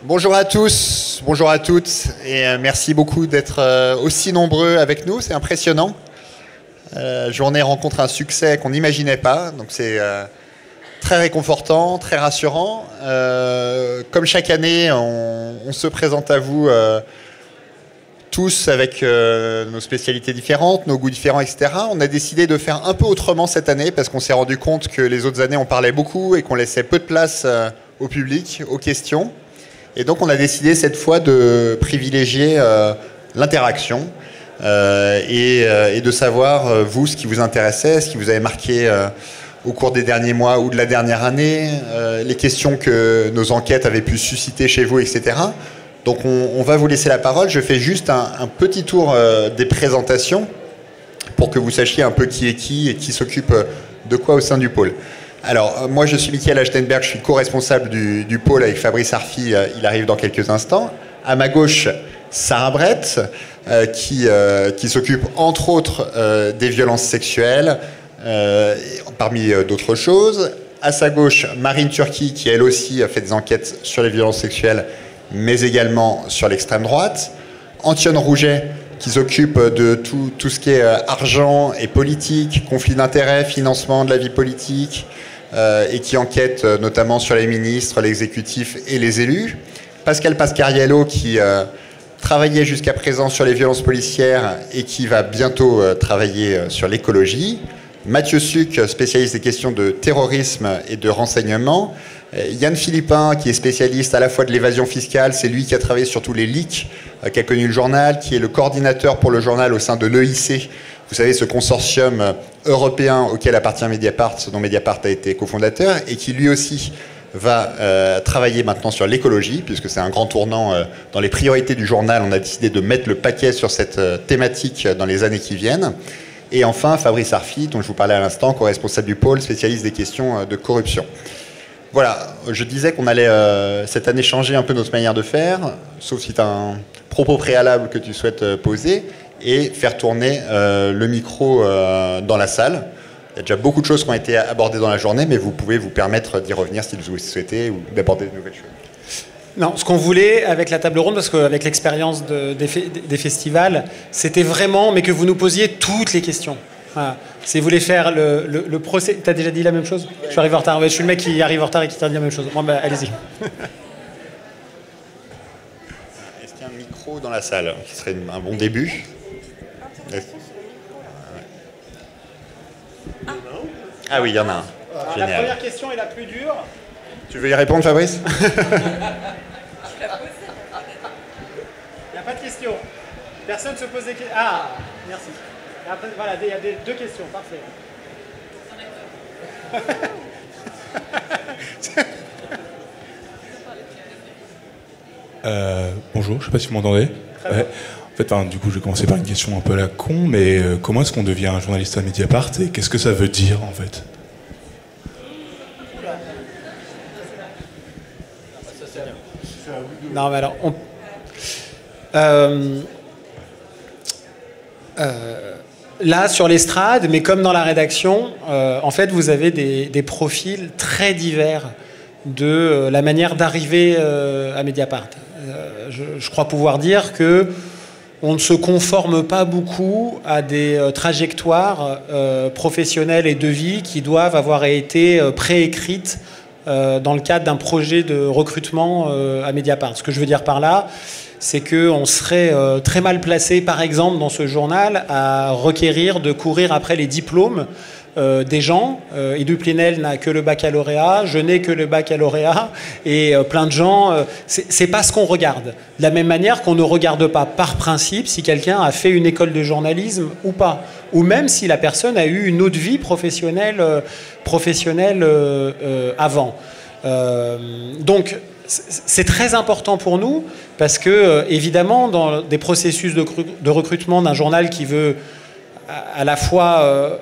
Bonjour à tous, bonjour à toutes, et merci beaucoup d'être aussi nombreux avec nous, c'est impressionnant. La journée rencontre un succès qu'on n'imaginait pas, donc c'est très réconfortant, très rassurant. Comme chaque année, on se présente à vous tous avec nos spécialités différentes, nos goûts différents, etc. On a décidé de faire un peu autrement cette année parce qu'on s'est rendu compte que les autres années on parlait beaucoup et qu'on laissait peu de place au public, aux questions. Et donc on a décidé cette fois de privilégier l'interaction et de savoir, vous, ce qui vous intéressait, ce qui vous avait marqué au cours des derniers mois ou de la dernière année, les questions que nos enquêtes avaient pu susciter chez vous, etc. Donc on va vous laisser la parole. Je fais juste un petit tour des présentations pour que vous sachiez un peu qui est qui et qui s'occupe de quoi au sein du pôle. Alors, moi, je suis Michael Achtenberg, je suis co-responsable du pôle avec Fabrice Arfi, il arrive dans quelques instants. À ma gauche, Sarah Brett, qui s'occupe, entre autres, des violences sexuelles, parmi d'autres choses. À sa gauche, Marine Turki, qui, elle aussi, a fait des enquêtes sur les violences sexuelles, mais également sur l'extrême droite. Antione Rouget, qui s'occupe de tout ce qui est argent et politique, conflit d'intérêts, financement de la vie politique, et qui enquête notamment sur les ministres, l'exécutif et les élus. Pascal Pascariello, qui travaillait jusqu'à présent sur les violences policières et qui va bientôt travailler sur l'écologie. Mathieu Suc, spécialiste des questions de terrorisme et de renseignement. Yann Philippin, qui est spécialiste à la fois de l'évasion fiscale, c'est lui qui a travaillé sur tous les leaks qu'a connu le journal, qui est le coordinateur pour le journal au sein de l'EIC, vous savez, ce consortium européen auquel appartient Mediapart, dont Mediapart a été cofondateur, et qui lui aussi va travailler maintenant sur l'écologie, puisque c'est un grand tournant dans les priorités du journal. On a décidé de mettre le paquet sur cette thématique dans les années qui viennent. Et enfin, Fabrice Arfi, dont je vous parlais à l'instant, co-responsable du pôle, spécialiste des questions de corruption. Voilà, je disais qu'on allait cette année changer un peu notre manière de faire, sauf si tu as un propos préalable que tu souhaites poser, et faire tourner le micro dans la salle. Il y a déjà beaucoup de choses qui ont été abordées dans la journée, mais vous pouvez vous permettre d'y revenir si vous le souhaitez, ou d'aborder de nouvelles choses. Non, ce qu'on voulait avec la table ronde, parce qu'avec l'expérience des festivals, c'était vraiment, mais que vous nous posiez toutes les questions. Voilà. Si vous voulez faire le procès... Tu as déjà dit la même chose? Je suis arrivé en retard. Ouais, je suis le mec qui arrive en retard et qui t'a dit la même chose. Bon, bah, allez-y. Est-ce qu'il y a un micro dans la salle qui serait un bon début? Ah oui, il y en a un. Génial. La première question est la plus dure. Tu veux y répondre, Fabrice? Il n'y a pas de question. Personne ne se pose des questions. Ah, merci. Et après, voilà, il y a deux questions. Parfait. Bonjour, je ne sais pas si vous m'entendez. Ouais. En fait, du coup, je vais commencer par une question un peu à la con, mais comment est-ce qu'on devient un journaliste à Mediapart et qu'est-ce que ça veut dire, en fait? Non, mais alors, là, sur l'estrade, mais comme dans la rédaction, en fait, vous avez des profils très divers de la manière d'arriver à Mediapart. Je crois pouvoir dire que on ne se conforme pas beaucoup à des trajectoires professionnelles et de vie qui doivent avoir été préécrites dans le cadre d'un projet de recrutement à Mediapart. Ce que je veux dire par là, c'est qu'on serait très mal placé, par exemple, dans ce journal, à requérir de courir après les diplômes des gens. Edu Plenel n'a que le baccalauréat, je n'ai que le baccalauréat, et plein de gens, c'est pas ce qu'on regarde. De la même manière qu'on ne regarde pas par principe si quelqu'un a fait une école de journalisme ou pas, ou même si la personne a eu une autre vie professionnelle, avant. Donc, c'est très important pour nous parce que, évidemment, dans des processus de recrutement d'un journal qui veut à la fois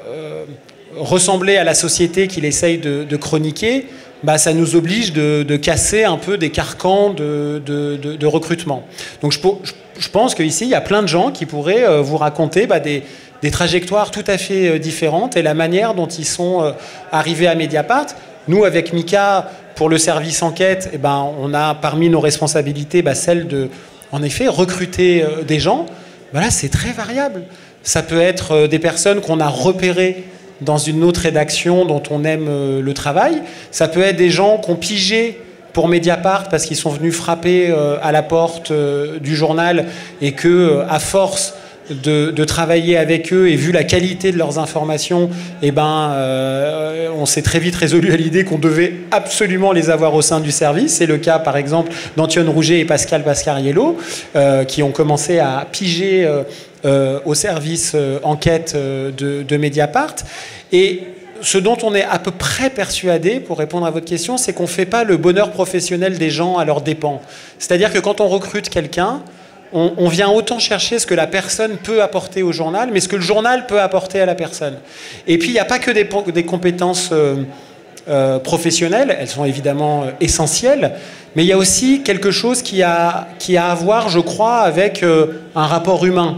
ressembler à la société qu'il essaye de chroniquer, bah, ça nous oblige de casser un peu des carcans de recrutement. Donc je pense qu'ici, il y a plein de gens qui pourraient vous raconter des trajectoires tout à fait différentes et la manière dont ils sont arrivés à Mediapart. Nous, avec Mika, pour le service enquête, eh ben, on a parmi nos responsabilités celle de, en effet, recruter des gens. Ben là, c'est très variable. Ça peut être des personnes qu'on a repérées dans une autre rédaction dont on aime le travail. Ça peut être des gens qu'on pigé pour Mediapart parce qu'ils sont venus frapper à la porte du journal et que, à force de travailler avec eux et vu la qualité de leurs informations, on s'est très vite résolu à l'idée qu'on devait absolument les avoir au sein du service. C'est le cas, par exemple, d'Antione Rouget et Pascal Pascariello, qui ont commencé à piger au service enquête de Mediapart. Et ce dont on est à peu près persuadé, pour répondre à votre question, c'est qu'on ne fait pas le bonheur professionnel des gens à leurs dépens. C'est-à-dire que quand on recrute quelqu'un, on vient autant chercher ce que la personne peut apporter au journal, mais ce que le journal peut apporter à la personne. Et puis, il n'y a pas que des compétences professionnelles, elles sont évidemment essentielles, mais il y a aussi quelque chose qui a à voir, je crois, avec un rapport humain.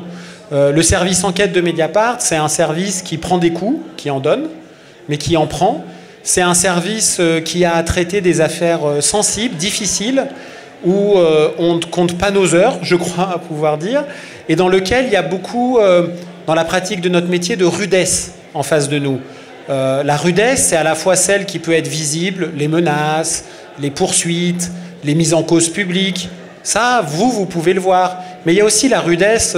Le service enquête de Mediapart, c'est un service qui prend des coups, qui en donne, mais qui en prend. C'est un service qui a à traiter des affaires sensibles, difficiles, où on ne compte pas nos heures, je crois à pouvoir dire, et dans lequel il y a beaucoup, dans la pratique de notre métier, de rudesse en face de nous. La rudesse, c'est à la fois celle qui peut être visible, les menaces, les poursuites, les mises en cause publiques. Ça, vous pouvez le voir. Mais il y a aussi la rudesse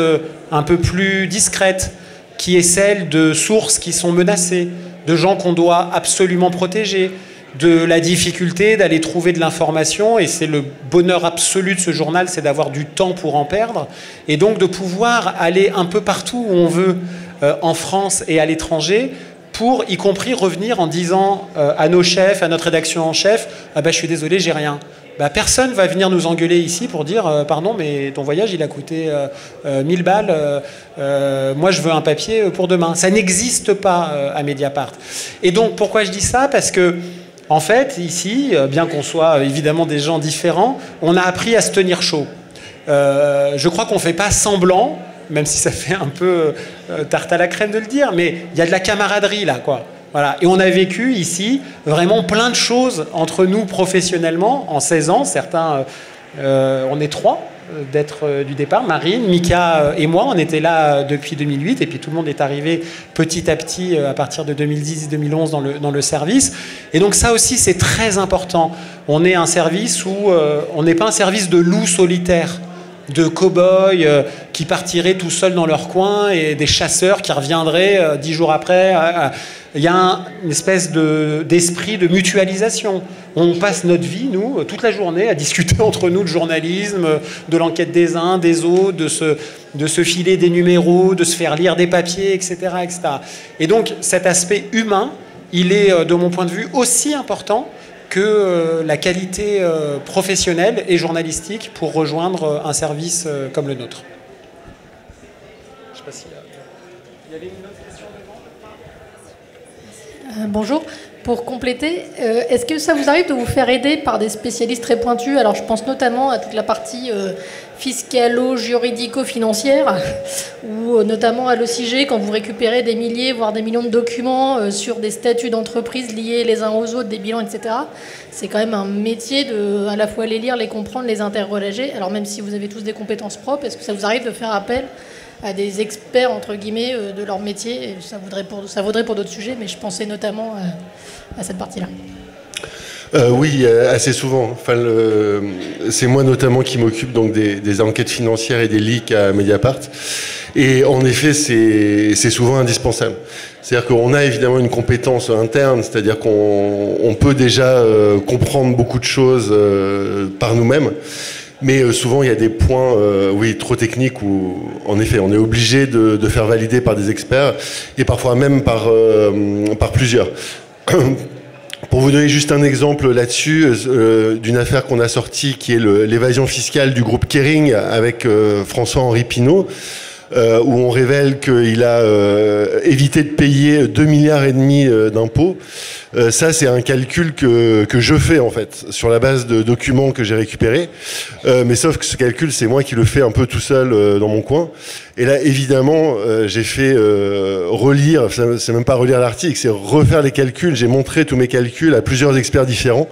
un peu plus discrète, qui est celle de sources qui sont menacées, de gens qu'on doit absolument protéger, de la difficulté d'aller trouver de l'information, et c'est le bonheur absolu de ce journal, c'est d'avoir du temps pour en perdre, et donc de pouvoir aller un peu partout où on veut en France et à l'étranger, pour y compris revenir en disant à nos chefs, à notre rédaction en chef, ah ben je suis désolé, j'ai rien. Personne va venir nous engueuler ici pour dire pardon, mais ton voyage il a coûté 1000 balles, moi je veux un papier pour demain. Ça n'existe pas à Mediapart. Et donc pourquoi je dis ça? Parce que en fait, ici, bien qu'on soit évidemment des gens différents, on a appris à se tenir chaud. Je crois qu'on ne fait pas semblant, même si ça fait un peu tarte à la crème de le dire, mais il y a de la camaraderie là, quoi. Voilà. Et on a vécu ici vraiment plein de choses entre nous professionnellement en 16 ans. Certains, on est 3 d'être du départ. Marine, Mika et moi, on était là depuis 2008 et puis tout le monde est arrivé petit à petit à partir de 2010-2011 dans le service. Et donc ça aussi, c'est très important. On est un service où on n'est pas un service de loups solitaires, de cow-boys qui partiraient tout seuls dans leur coin et des chasseurs qui reviendraient 10 jours après. Il y a une espèce d'esprit de mutualisation. On passe notre vie, nous, toute la journée, à discuter entre nous de journalisme, de l'enquête des uns, des autres, de se filer des numéros, de se faire lire des papiers, etc., etc. Et donc, cet aspect humain, il est, de mon point de vue, aussi important que la qualité professionnelle et journalistique pour rejoindre un service comme le nôtre. Je ne sais pas s'il y avait une autre question devant. Bonjour. Pour compléter, est-ce que ça vous arrive de vous faire aider par des spécialistes très pointus? Alors je pense notamment à toute la partie fiscalo-juridico-financière, ou notamment à l'OCG, quand vous récupérez des milliers, voire des millions de documents sur des statuts d'entreprise liés les uns aux autres, des bilans, etc. C'est quand même un métier de à la fois les lire, les comprendre, les interroger. Alors même si vous avez tous des compétences propres, est-ce que ça vous arrive de faire appel à des experts, entre guillemets, de leur métier? Et ça vaudrait pour d'autres sujets, mais je pensais notamment à cette partie-là. Oui, assez souvent. Enfin, c'est moi notamment qui m'occupe donc des enquêtes financières et des leaks à Mediapart. Et en effet, c'est souvent indispensable. C'est-à-dire qu'on a évidemment une compétence interne, c'est-à-dire qu'on peut déjà comprendre beaucoup de choses par nous-mêmes. Mais souvent, il y a des points trop techniques où, en effet, on est obligé de faire valider par des experts et parfois même par plusieurs. Pour vous donner juste un exemple là-dessus, d'une affaire qu'on a sortie qui est l'évasion fiscale du groupe Kering avec François-Henri Pinault, où on révèle qu'il a évité de payer 2,5 milliards d'impôts. Ça, c'est un calcul que je fais, en fait, sur la base de documents que j'ai récupérés. Mais sauf que ce calcul, c'est moi qui le fais un peu tout seul dans mon coin. Et là, évidemment, j'ai fait relire, c'est même pas relire l'article, c'est refaire les calculs. J'ai montré tous mes calculs à plusieurs experts différents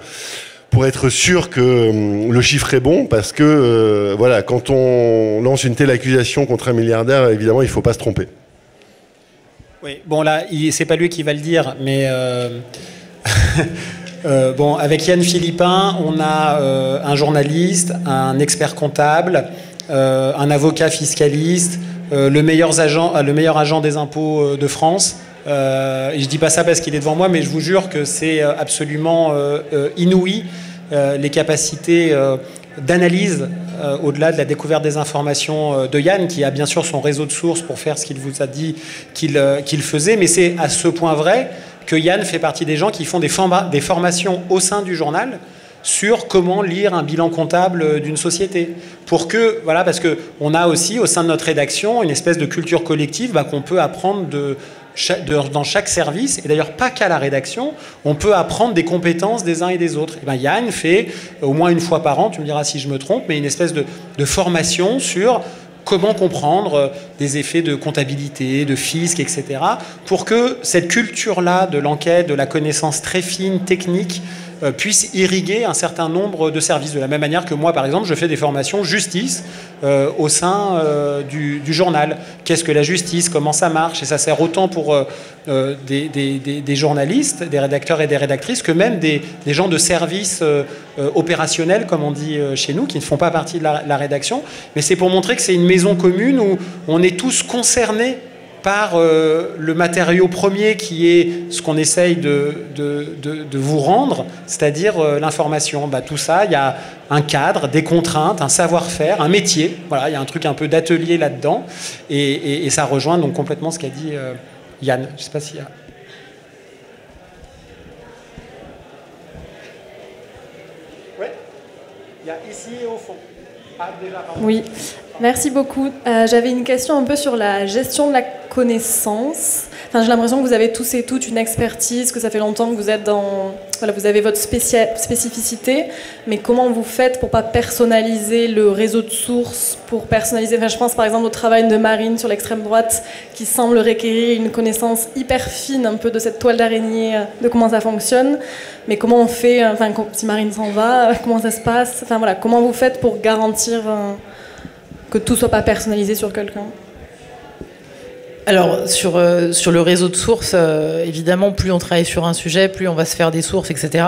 pour être sûr que le chiffre est bon, parce que voilà, quand on lance une telle accusation contre un milliardaire, évidemment, il ne faut pas se tromper. Oui, bon là, c'est pas lui qui va le dire, mais bon, avec Yann Philippin, on a un journaliste, un expert comptable, un avocat fiscaliste, le meilleur agent des impôts de France. Et je dis pas ça parce qu'il est devant moi, mais je vous jure que c'est absolument inouï les capacités d'analyse au-delà de la découverte des informations de Yann, qui a bien sûr son réseau de sources pour faire ce qu'il vous a dit qu'il faisait, mais c'est à ce point vrai que Yann fait partie des gens qui font des formations au sein du journal sur comment lire un bilan comptable d'une société. Pour que, voilà, parce qu'on a aussi au sein de notre rédaction une espèce de culture collective qu'on peut apprendre dans chaque service, et d'ailleurs pas qu'à la rédaction, on peut apprendre des compétences des uns et des autres. Et Yann fait au moins une fois par an, tu me diras si je me trompe, mais une espèce de formation sur comment comprendre des effets de comptabilité, de fisc, etc., pour que cette culture-là de l'enquête, de la connaissance très fine, technique, puisse irriguer un certain nombre de services. De la même manière que moi, par exemple, je fais des formations justice au sein du journal. Qu'est-ce que la justice? Comment ça marche? Et ça sert autant pour des journalistes, des rédacteurs et des rédactrices, que même des gens de services opérationnels, comme on dit chez nous, qui ne font pas partie de la rédaction. Mais c'est pour montrer que c'est une maison commune où on est tous concernés par le matériau premier qui est ce qu'on essaye de vous rendre, c'est-à-dire l'information. Tout ça, il y a un cadre, des contraintes, un savoir-faire, un métier. Voilà, il y a un truc un peu d'atelier là-dedans. Et ça rejoint donc complètement ce qu'a dit Yann. Je ne sais pas s'il y a... Oui, il y a ici et au fond. Ah, déjà, pardon. Oui. Merci beaucoup. J'avais une question un peu sur la gestion de la connaissance. Enfin, j'ai l'impression que vous avez tous et toutes une expertise, que ça fait longtemps que vous êtes dans... Voilà, vous avez votre spécificité, mais comment vous faites pour pas personnaliser le réseau de sources, pour personnaliser... Enfin, je pense par exemple au travail de Marine sur l'extrême droite, qui semble requérir une connaissance hyper fine un peu de cette toile d'araignée, de comment ça fonctionne. Mais comment on fait, enfin, si Marine s'en va, comment ça se passe? Enfin, voilà, comment vous faites pour garantir... que tout soit pas personnalisé sur quelqu'un? Alors, sur le réseau de sources, évidemment, plus on travaille sur un sujet, plus on va se faire des sources, etc.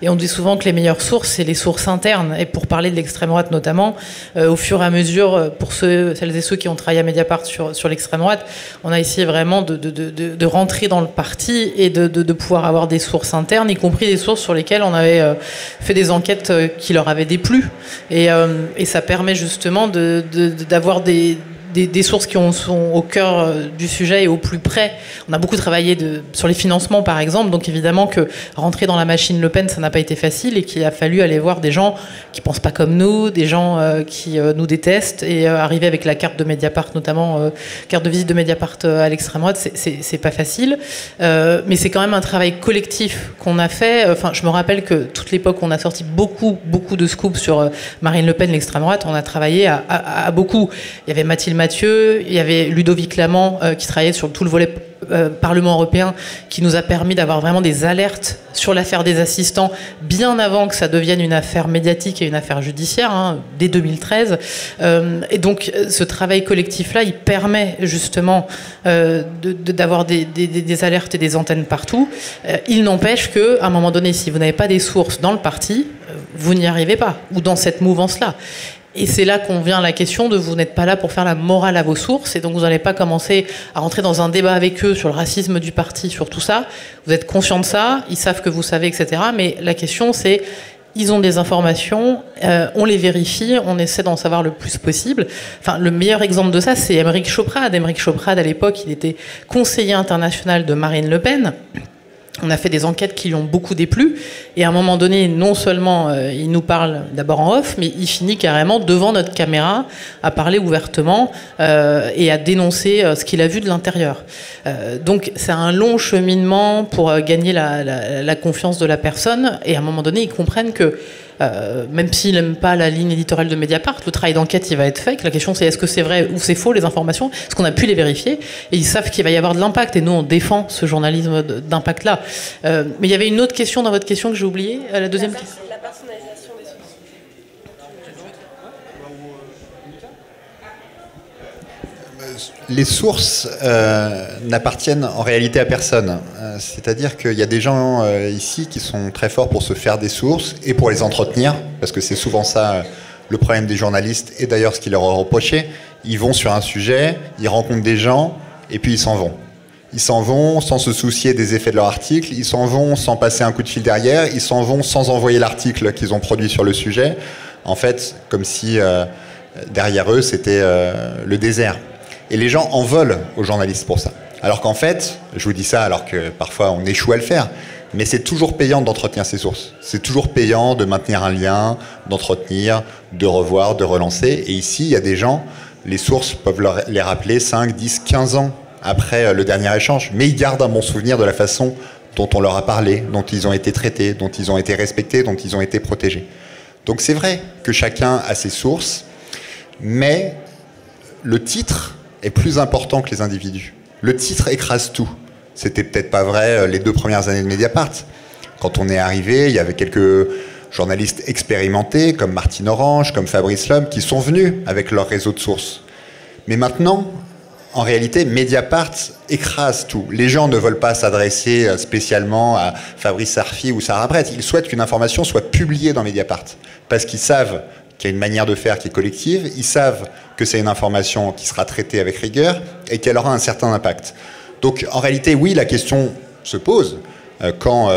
Et on dit souvent que les meilleures sources, c'est les sources internes. Et pour parler de l'extrême droite notamment, au fur et à mesure, pour celles et ceux qui ont travaillé à Mediapart sur l'extrême droite, on a essayé vraiment de rentrer dans le parti et de pouvoir avoir des sources internes, y compris des sources sur lesquelles on avait fait des enquêtes qui leur avaient déplu. Et ça permet justement d'avoir des sources qui sont au cœur du sujet et au plus près. On a beaucoup travaillé sur les financements, par exemple, donc évidemment que rentrer dans la machine Le Pen, ça n'a pas été facile et qu'il a fallu aller voir des gens qui pensent pas comme nous, des gens qui nous détestent, et arriver avec la carte de Mediapart, notamment carte de visite de Mediapart à l'extrême droite, c'est pas facile, mais c'est quand même un travail collectif qu'on a fait. Enfin, je me rappelle que toute l'époque où on a sorti beaucoup de scoops sur Marine Le Pen, l'extrême droite, on a travaillé à beaucoup. Il y avait Mathilde Mathieu, il y avait Ludovic Lamant qui travaillait sur tout le volet Parlement européen, qui nous a permis d'avoir vraiment des alertes sur l'affaire des assistants bien avant que ça devienne une affaire médiatique et une affaire judiciaire, dès 2013. Et donc ce travail collectif-là, il permet justement d'avoir des alertes et des antennes partout. Il n'empêche qu'à un moment donné, si vous n'avez pas des sources dans le parti, vous n'y arrivez pas, ou dans cette mouvance-là. Et c'est là qu'on vient à la question de vous n'êtes pas là pour faire la morale à vos sources, et donc vous n'allez pas commencer à rentrer dans un débat avec eux sur le racisme du parti, sur tout ça. Vous êtes conscient de ça, ils savent que vous savez, etc. Mais la question c'est, ils ont des informations, on les vérifie, on essaie d'en savoir le plus possible. Enfin, le meilleur exemple de ça, c'est Aymeric Choprade. Aymeric Choprade, à l'époque, il était conseiller international de Marine Le Pen. On a fait des enquêtes qui lui ont beaucoup déplu, et à un moment donné, non seulement il nous parle d'abord en off, mais il finit carrément devant notre caméra à parler ouvertement et à dénoncer ce qu'il a vu de l'intérieur. Donc c'est un long cheminement pour gagner la confiance de la personne, et à un moment donné, ils comprennent que même s'il n'aime pas la ligne éditoriale de Mediapart, le travail d'enquête il va être fait. La question c'est est-ce que c'est vrai ou c'est faux les informations, est-ce qu'on a pu les vérifier, et ils savent qu'il va y avoir de l'impact, et nous on défend ce journalisme d'impact là. Mais il y avait une autre question dans votre question que j'ai oubliée, la deuxième question. personnalisation des sources. Les sources n'appartiennent en réalité à personne. C'est-à-dire qu'il y a des gens ici qui sont très forts pour se faire des sources et pour les entretenir, parce que c'est souvent ça le problème des journalistes, et d'ailleurs ce qui leur est reproché. Ils vont sur un sujet, ils rencontrent des gens, et puis ils s'en vont. Ils s'en vont sans se soucier des effets de leur article, ils s'en vont sans passer un coup de fil derrière, ils s'en vont sans envoyer l'article qu'ils ont produit sur le sujet. En fait, comme si derrière eux, c'était le désert. Et les gens en veulent aux journalistes pour ça. Alors qu'en fait, je vous dis ça alors que parfois on échoue à le faire, mais c'est toujours payant d'entretenir ses sources. C'est toujours payant de maintenir un lien, d'entretenir, de revoir, de relancer. Et ici, il y a des gens, les sources peuvent les rappeler 5, 10, 15 ans après le dernier échange. Mais ils gardent un bon souvenir de la façon dont on leur a parlé, dont ils ont été traités, dont ils ont été respectés, dont ils ont été protégés. Donc c'est vrai que chacun a ses sources, mais le titre est plus important que les individus. Le titre écrase tout. C'était peut-être pas vrai les 2 premières années de Mediapart. Quand on est arrivé, il y avait quelques journalistes expérimentés, comme Martine Orange, comme Fabrice Lhomme, qui sont venus avec leur réseau de sources. Mais maintenant, en réalité, Mediapart écrase tout. Les gens ne veulent pas s'adresser spécialement à Fabrice Sarfi ou Sarah Brett. Ils souhaitent qu'une information soit publiée dans Mediapart, parce qu'ils savent qu'il y a une manière de faire qui est collective, ils savent que c'est une information qui sera traitée avec rigueur et qu'elle aura un certain impact. Donc en réalité, oui, la question se pose quand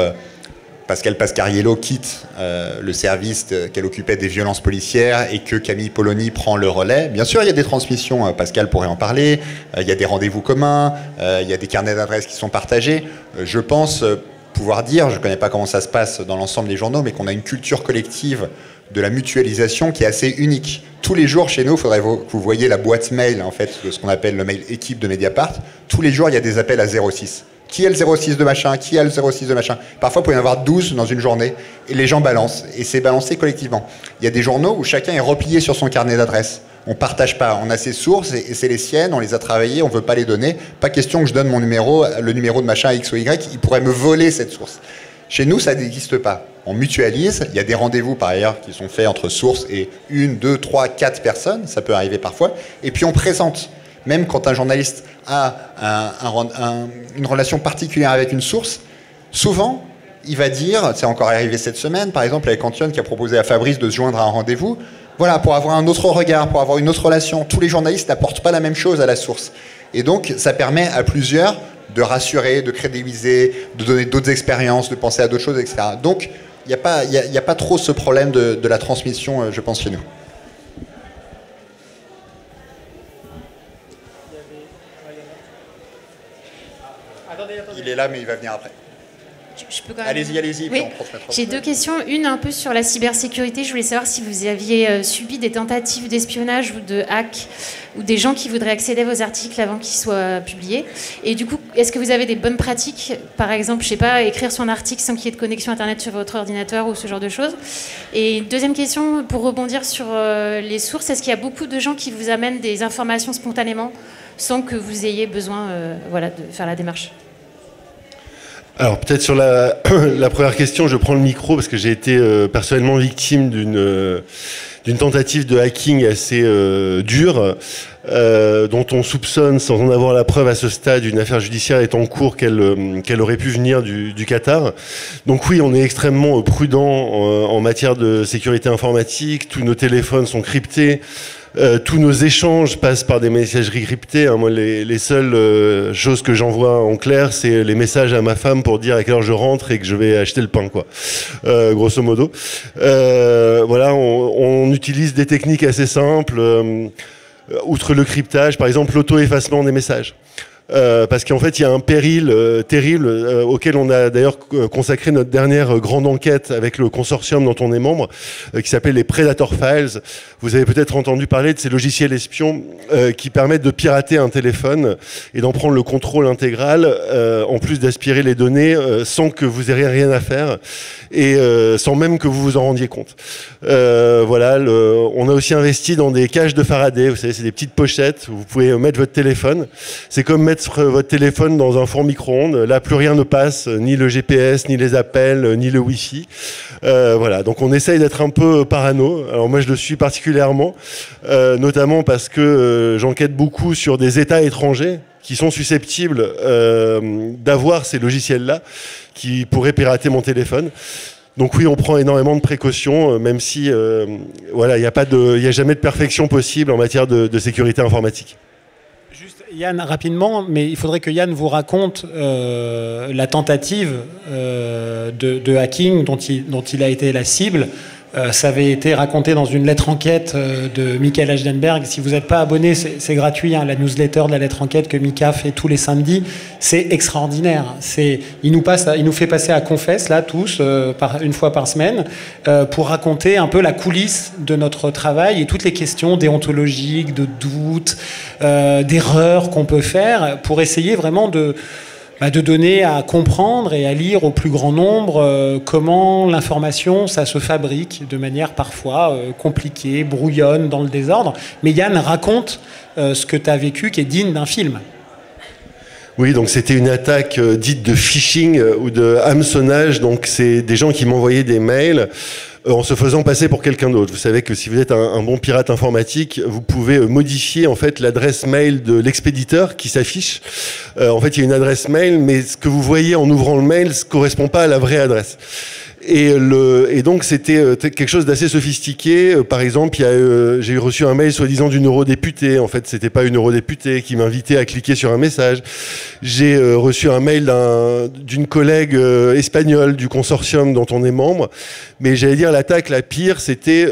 Pascal Pascariello quitte le service qu'elle occupait des violences policières et que Camille Polony prend le relais. Bien sûr, il y a des transmissions, Pascal pourrait en parler, il y a des rendez-vous communs, il y a des carnets d'adresses qui sont partagés. Je pense pouvoir dire, je ne connais pas comment ça se passe dans l'ensemble des journaux, mais qu'on a une culture collective de la mutualisation qui est assez unique. Tous les jours, chez nous, il faudrait que vous voyez la boîte mail, en fait, de ce qu'on appelle le mail équipe de Mediapart. Tous les jours, il y a des appels à 06. Qui est le 06 de machin? Qui a le 06 de machin? Parfois, il peut y en avoir 12 dans une journée, et les gens balancent, et c'est balancé collectivement. Il y a des journaux où chacun est replié sur son carnet d'adresses. On ne partage pas, on a ses sources, et c'est les siennes, on les a travaillées, on ne veut pas les donner. Pas question que je donne mon numéro, le numéro de machin X ou Y, il pourrait me voler cette source. Chez nous, ça n'existe pas. On mutualise. Il y a des rendez-vous, par ailleurs, qui sont faits entre sources et 1, 2, 3, 4 personnes. Ça peut arriver parfois. Et puis, on présente. Même quand un journaliste a une relation particulière avec une source, souvent, il va dire, c'est encore arrivé cette semaine, par exemple, avec Antoine qui a proposé à Fabrice de se joindre à un rendez-vous, voilà, pour avoir un autre regard, pour avoir une autre relation. Tous les journalistes n'apportent pas la même chose à la source. Et donc, ça permet à plusieurs de rassurer, de crédibiliser, de donner d'autres expériences, de penser à d'autres choses, etc. Donc, il n'y a pas trop ce problème de la transmission, je pense, chez nous. Il est là, mais il va venir après. Allez-y, oui. J'ai 2 questions. Une un peu sur la cybersécurité. Je voulais savoir si vous aviez subi des tentatives d'espionnage ou de hack ou des gens qui voudraient accéder à vos articles avant qu'ils soient publiés. Et du coup, est-ce que vous avez des bonnes pratiques? Par exemple, je sais pas, écrire son article sans qu'il y ait de connexion Internet sur votre ordinateur ou ce genre de choses. Et deuxième question, pour rebondir sur les sources, est-ce qu'il y a beaucoup de gens qui vous amènent des informations spontanément sans que vous ayez besoin de faire la démarche? Alors peut-être sur la première question, je prends le micro parce que j'ai été personnellement victime d'une tentative de hacking assez dure, dont on soupçonne, sans en avoir la preuve à ce stade, une affaire judiciaire est en cours qu'elle aurait pu venir du Qatar. Donc oui, on est extrêmement prudent en matière de sécurité informatique, tous nos téléphones sont cryptés. Tous nos échanges passent par des messageries cryptées. Moi, les seules choses que j'envoie en clair, c'est les messages à ma femme pour dire à quelle heure je rentre et que je vais acheter le pain, quoi. Grosso modo. Voilà, on utilise des techniques assez simples. Outre le cryptage, par exemple, l'auto-effacement des messages. Parce qu'en fait, il y a un péril terrible auquel on a d'ailleurs consacré notre dernière grande enquête avec le consortium dont on est membre, qui s'appelle les Predator Files. Vous avez peut-être entendu parler de ces logiciels espions qui permettent de pirater un téléphone et d'en prendre le contrôle intégral, en plus d'aspirer les données sans que vous ayez rien à faire et sans même que vous vous en rendiez compte. Voilà, on a aussi investi dans des cages de Faraday. Vous savez, c'est des petites pochettes où vous pouvez mettre votre téléphone. C'est comme mettre mettre votre téléphone dans un four micro-ondes. Là, plus rien ne passe, ni le GPS, ni les appels, ni le Wi-Fi. Voilà, donc on essaye d'être un peu parano. Alors moi, je le suis particulièrement, notamment parce que j'enquête beaucoup sur des États étrangers qui sont susceptibles d'avoir ces logiciels-là, qui pourraient pirater mon téléphone. Donc oui, on prend énormément de précautions, même si voilà, il n'y a jamais de perfection possible en matière de sécurité informatique. Juste Yann, rapidement, mais il faudrait que Yann vous raconte la tentative de hacking dont il a été la cible. Ça avait été raconté dans une lettre enquête de Michael Ashdenberg. Si vous n'êtes pas abonné, c'est gratuit, hein, la newsletter de la lettre enquête que Mika fait tous les samedis. C'est extraordinaire. Il nous fait passer à Confesse, là, tous, une fois par semaine, pour raconter un peu la coulisse de notre travail et toutes les questions déontologiques, de doutes, d'erreurs qu'on peut faire pour essayer vraiment de donner à comprendre et à lire au plus grand nombre comment l'information, ça se fabrique de manière parfois compliquée, brouillonne, dans le désordre. Mais Yann, raconte ce que tu as vécu qui est digne d'un film. Oui, donc c'était une attaque dite de phishing ou de hameçonnage. Donc c'est des gens qui m'envoyaient des mails en se faisant passer pour quelqu'un d'autre. Vous savez que si vous êtes un bon pirate informatique, vous pouvez modifier en fait l'adresse mail de l'expéditeur qui s'affiche. En fait, il y a une adresse mail, mais ce que vous voyez en ouvrant le mail ne correspond pas à la vraie adresse. Et donc c'était quelque chose d'assez sophistiqué. Par exemple, j'ai reçu un mail soi-disant d'une eurodéputée. En fait, c'était pas une eurodéputée qui m'invitait à cliquer sur un message. J'ai reçu un mail d'une collègue espagnole du consortium dont on est membre. Mais j'allais dire l'attaque la pire, c'était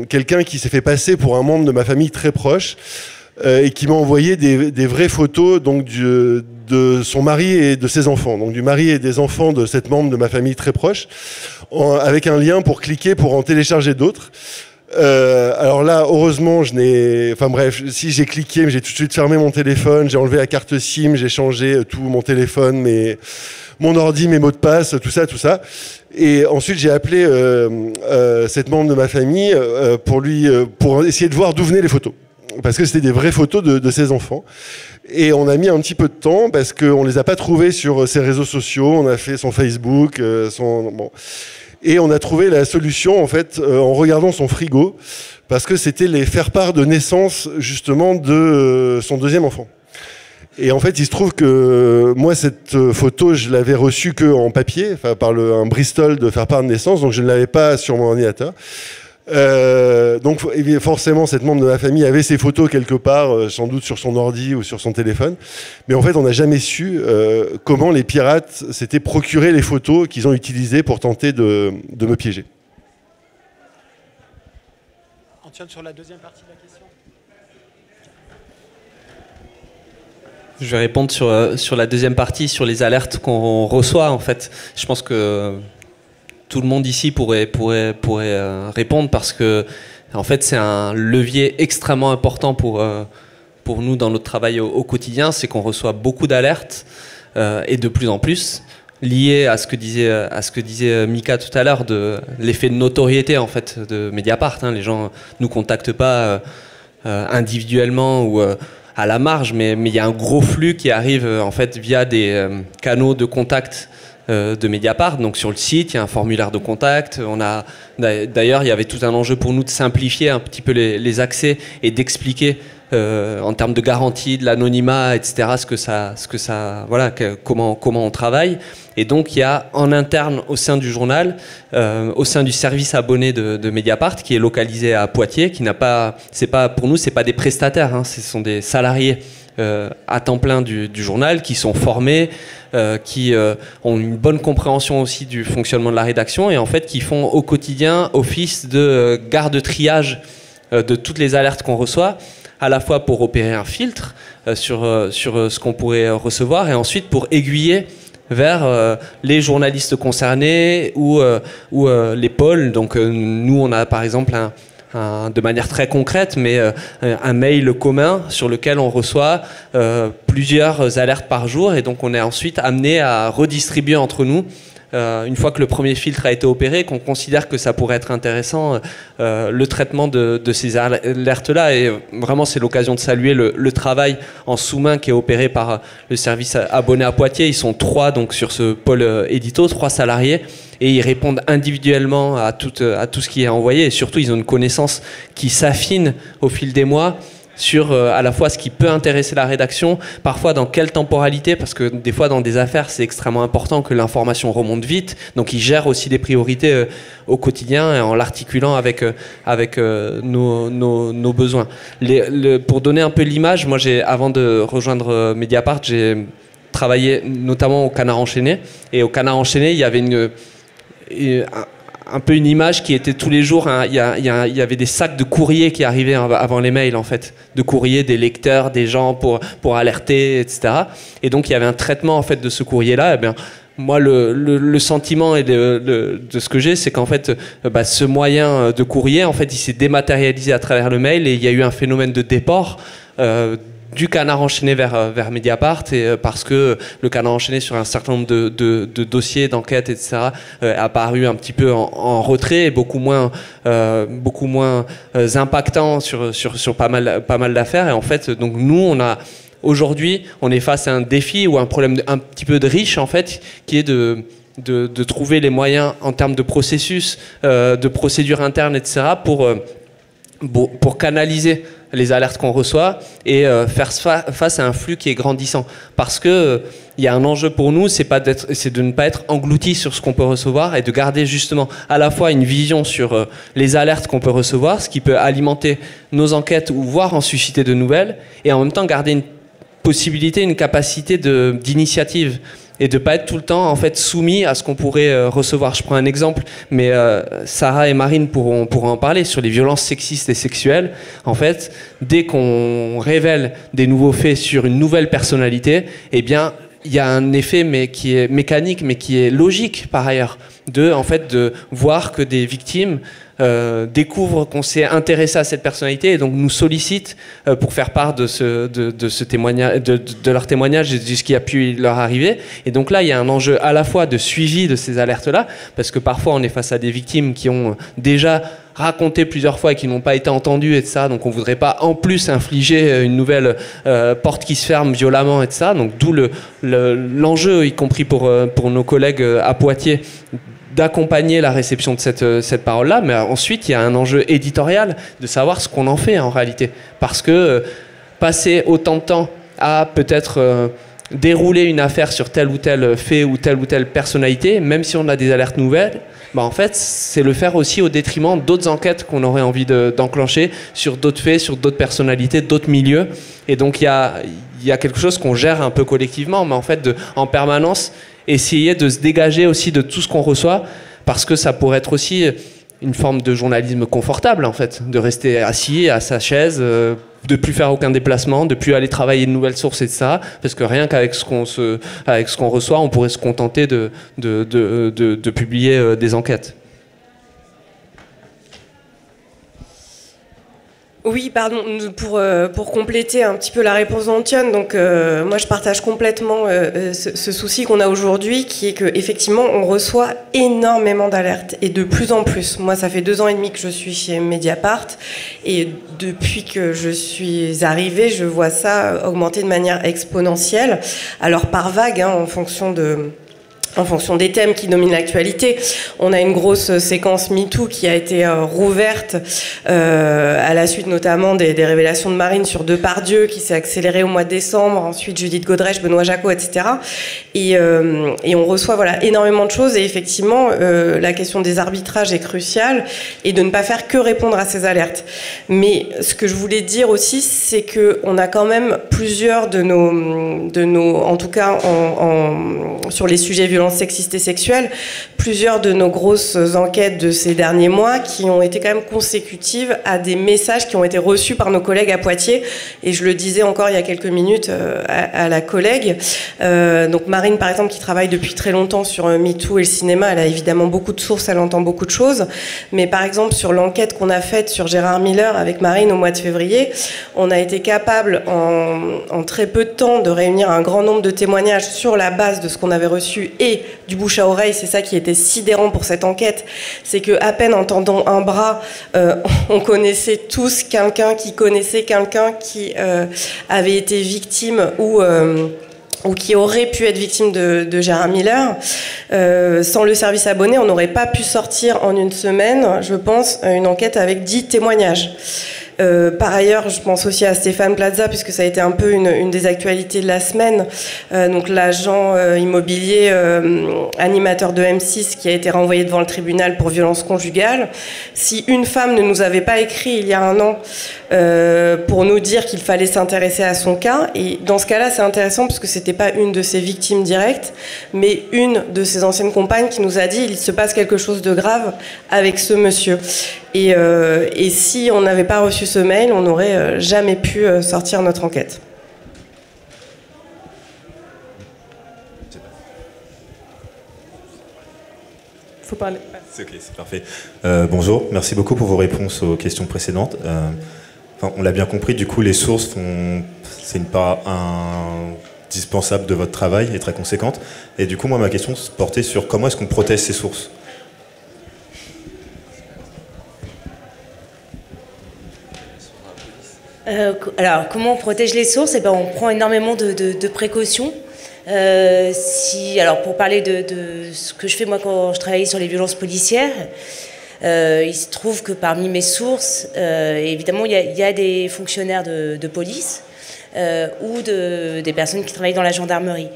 quelqu'un qui s'est fait passer pour un membre de ma famille très proche. Et qui m'a envoyé des vraies photos donc de son mari et de ses enfants, donc du mari et des enfants de cette membre de ma famille très proche, avec un lien pour cliquer pour en télécharger d'autres. Alors là, heureusement, si j'ai cliqué, mais j'ai tout de suite fermé mon téléphone, j'ai enlevé la carte SIM, j'ai changé tout mon téléphone, mon ordi, mes mots de passe, tout ça. Et ensuite, j'ai appelé cette membre de ma famille pour essayer de voir d'où venaient les photos. Parce que c'était des vraies photos de ses enfants. Et on a mis un petit peu de temps parce qu'on ne les a pas trouvées sur ses réseaux sociaux. On a fait son Facebook, et on a trouvé la solution en fait en regardant son frigo parce que c'était les faire-part de naissance justement de son deuxième enfant. Et en fait, il se trouve que moi, cette photo, je l'avais reçue qu'en papier, par un Bristol de faire-part de naissance, donc je ne l'avais pas sur mon ordinateur. Donc forcément cette membre de ma famille avait ses photos quelque part, sans doute sur son ordi ou sur son téléphone, mais en fait on n'a jamais su comment les pirates s'étaient procuré les photos qu'ils ont utilisées pour tenter de me piéger. Antoine, sur la deuxième partie de la question. Je vais répondre sur la deuxième partie, sur les alertes qu'on reçoit. En fait, je pense que tout le monde ici pourrait répondre parce que en fait c'est un levier extrêmement important pour nous dans notre travail au quotidien, c'est qu'on reçoit beaucoup d'alertes et de plus en plus liées à ce que disait Mika tout à l'heure de l'effet de notoriété en fait de Mediapart. Hein. Les gens nous contactent pas individuellement ou à la marge, mais il y a un gros flux qui arrive en fait via des canaux de contact de Mediapart. Donc sur le site, il y a un formulaire de contact. D'ailleurs, il y avait tout un enjeu pour nous de simplifier un petit peu les accès et d'expliquer en termes de garantie, de l'anonymat, etc. Comment on travaille. Et donc il y a en interne au sein du journal, au sein du service abonné de Mediapart, qui est localisé à Poitiers, pour nous, c'est pas des prestataires, hein, ce sont des salariés à temps plein du journal qui sont formés, qui ont une bonne compréhension aussi du fonctionnement de la rédaction et en fait qui font au quotidien office de garde-triage de toutes les alertes qu'on reçoit, à la fois pour opérer un filtre sur ce qu'on pourrait recevoir et ensuite pour aiguiller vers les journalistes concernés ou les pôles. Donc nous on a par exemple de manière très concrète, mais un mail commun sur lequel on reçoit plusieurs alertes par jour et donc on est ensuite amené à redistribuer entre nous une fois que le premier filtre a été opéré, qu'on considère que ça pourrait être intéressant, le traitement de ces alertes-là. Et vraiment, c'est l'occasion de saluer le travail en sous-main qui est opéré par le service abonné à Poitiers. Ils sont 3 donc, sur ce pôle édito, 3 salariés. Et ils répondent individuellement à tout ce qui est envoyé. Et surtout, ils ont une connaissance qui s'affine au fil des mois sur à la fois ce qui peut intéresser la rédaction, parfois dans quelle temporalité, parce que des fois dans des affaires c'est extrêmement important que l'information remonte vite, donc ils gèrent aussi des priorités au quotidien et en l'articulant avec nos besoins. Pour donner un peu l'image, moi avant de rejoindre Mediapart, j'ai travaillé notamment au Canard Enchaîné, et au Canard Enchaîné il y avait un peu une image qui était tous les jours, hein, il y avait des sacs de courrier qui arrivaient avant les mails en fait, de courrier des lecteurs, des gens pour alerter, etc. Et donc il y avait un traitement en fait de ce courrier-là. Et bien, moi le sentiment de ce que j'ai, c'est qu'en fait ce moyen de courrier en fait il s'est dématérialisé à travers le mail, et il y a eu un phénomène de déport du Canard Enchaîné vers Mediapart, et parce que le Canard Enchaîné sur un certain nombre de dossiers, d'enquêtes, etc. A paru un petit peu en retrait, et beaucoup moins impactant sur pas mal d'affaires. Et en fait, donc nous, aujourd'hui, on est face à un défi ou un problème un petit peu de riche en fait, qui est de trouver les moyens en termes de processus, de procédures internes, etc. pour canaliser les alertes qu'on reçoit et faire face à un flux qui est grandissant. Parce que il y a un enjeu pour nous, c'est de ne pas être englouti sur ce qu'on peut recevoir, et de garder justement à la fois une vision sur les alertes qu'on peut recevoir, ce qui peut alimenter nos enquêtes ou voire en susciter de nouvelles, et en même temps garder une possibilité, une capacité d'initiative, et de ne pas être tout le temps en fait soumis à ce qu'on pourrait recevoir. Je prends un exemple, mais Sarah et Marine pourront en parler, sur les violences sexistes et sexuelles. En fait, dès qu'on révèle des nouveaux faits sur une nouvelle personnalité, eh bien, il y a un effet mais qui est mécanique, mais qui est logique par ailleurs, de voir que des victimes découvrent qu'on s'est intéressé à cette personnalité, et donc nous sollicitent pour faire part de ce témoignage, de leur témoignage et de ce qui a pu leur arriver. Et donc là, il y a un enjeu à la fois de suivi de ces alertes-là, parce que parfois on est face à des victimes qui ont déjà raconté plusieurs fois et qui n'ont pas été entendues, et ça, donc on voudrait pas en plus infliger une nouvelle porte qui se ferme violemment, et ça. Donc d'où l'enjeu, y compris pour nos collègues à Poitiers, d'accompagner la réception de cette parole-là. Mais ensuite, il y a un enjeu éditorial de savoir ce qu'on en fait en réalité. Parce que passer autant de temps à peut-être dérouler une affaire sur tel ou tel fait ou telle personnalité, même si on a des alertes nouvelles, en fait, c'est le faire aussi au détriment d'autres enquêtes qu'on aurait envie d'enclencher sur d'autres faits, sur d'autres personnalités, d'autres milieux. Et donc, il y a quelque chose qu'on gère un peu collectivement, mais en fait, en permanence, essayer de se dégager aussi de tout ce qu'on reçoit, parce que ça pourrait être aussi une forme de journalisme confortable, en fait, de rester assis à sa chaise, de plus faire aucun déplacement, de plus aller travailler de nouvelles sources, etc. Parce que rien qu'avec ce qu'on reçoit, on pourrait se contenter de publier des enquêtes. Oui, pardon, pour compléter un petit peu la réponse d'Antione, donc moi je partage complètement ce souci qu'on a aujourd'hui, qui est qu'effectivement on reçoit énormément d'alertes, et de plus en plus. Moi ça fait 2 ans et demi que je suis chez Mediapart, et depuis que je suis arrivée, je vois ça augmenter de manière exponentielle, alors par vague, hein, en fonction des thèmes qui dominent l'actualité. On a une grosse séquence MeToo qui a été rouverte à la suite notamment des révélations de Marine sur Depardieu, qui s'est accélérée au mois de décembre, ensuite Judith Godrèche, Benoît Jacot, etc. Et on reçoit énormément de choses, et effectivement la question des arbitrages est cruciale, et de ne pas faire que répondre à ces alertes. Mais ce que je voulais dire aussi, c'est qu'on a quand même plusieurs de nos en tout cas sur les sujets violents sexistes et sexuelles, plusieurs de nos grosses enquêtes de ces derniers mois qui ont été quand même consécutives à des messages qui ont été reçus par nos collègues à Poitiers. Et je le disais encore il y a quelques minutes à la collègue. Donc Marine, par exemple, qui travaille depuis très longtemps sur MeToo et le cinéma, elle a évidemment beaucoup de sources, elle entend beaucoup de choses. Mais par exemple, sur l'enquête qu'on a faite sur Gérard Miller avec Marine au mois de février, on a été capable en très peu de temps de réunir un grand nombre de témoignages sur la base de ce qu'on avait reçu, et et du bouche à oreille. C'est ça qui était sidérant pour cette enquête, c'est que à peine entendant un bras, on connaissait tous quelqu'un qui connaissait quelqu'un qui avait été victime ou qui aurait pu être victime de Gérard Miller. Sans le service abonné, on n'aurait pas pu sortir en une semaine, je pense, une enquête avec 10 témoignages. Par ailleurs, je pense aussi à Stéphane Plaza, puisque ça a été un peu une des actualités de la semaine. Donc l'agent immobilier animateur de M6 qui a été renvoyé devant le tribunal pour violence conjugale. Si une femme ne nous avait pas écrit il y a un an pour nous dire qu'il fallait s'intéresser à son cas, et dans ce cas-là, c'est intéressant parce que c'était pas une de ses victimes directes, mais une de ses anciennes compagnes qui nous a dit il se passe quelque chose de grave avec ce monsieur. Et si on n'avait pas reçu ce mail, on n'aurait jamais pu sortir notre enquête. Faut parler. C'est ok, c'est parfait. Bonjour, merci beaucoup pour vos réponses aux questions précédentes. On l'a bien compris, du coup, les sources c'est une part indispensable de votre travail et très conséquente. Et du coup, moi, ma question se portait sur comment est-ce qu'on protège ces sources. Alors, comment on protège les sources? On prend énormément de précautions. Alors, pour parler de ce que je fais moi quand je travaille sur les violences policières, il se trouve que parmi mes sources, évidemment, il y a des fonctionnaires de police ou des personnes qui travaillent dans la gendarmerie.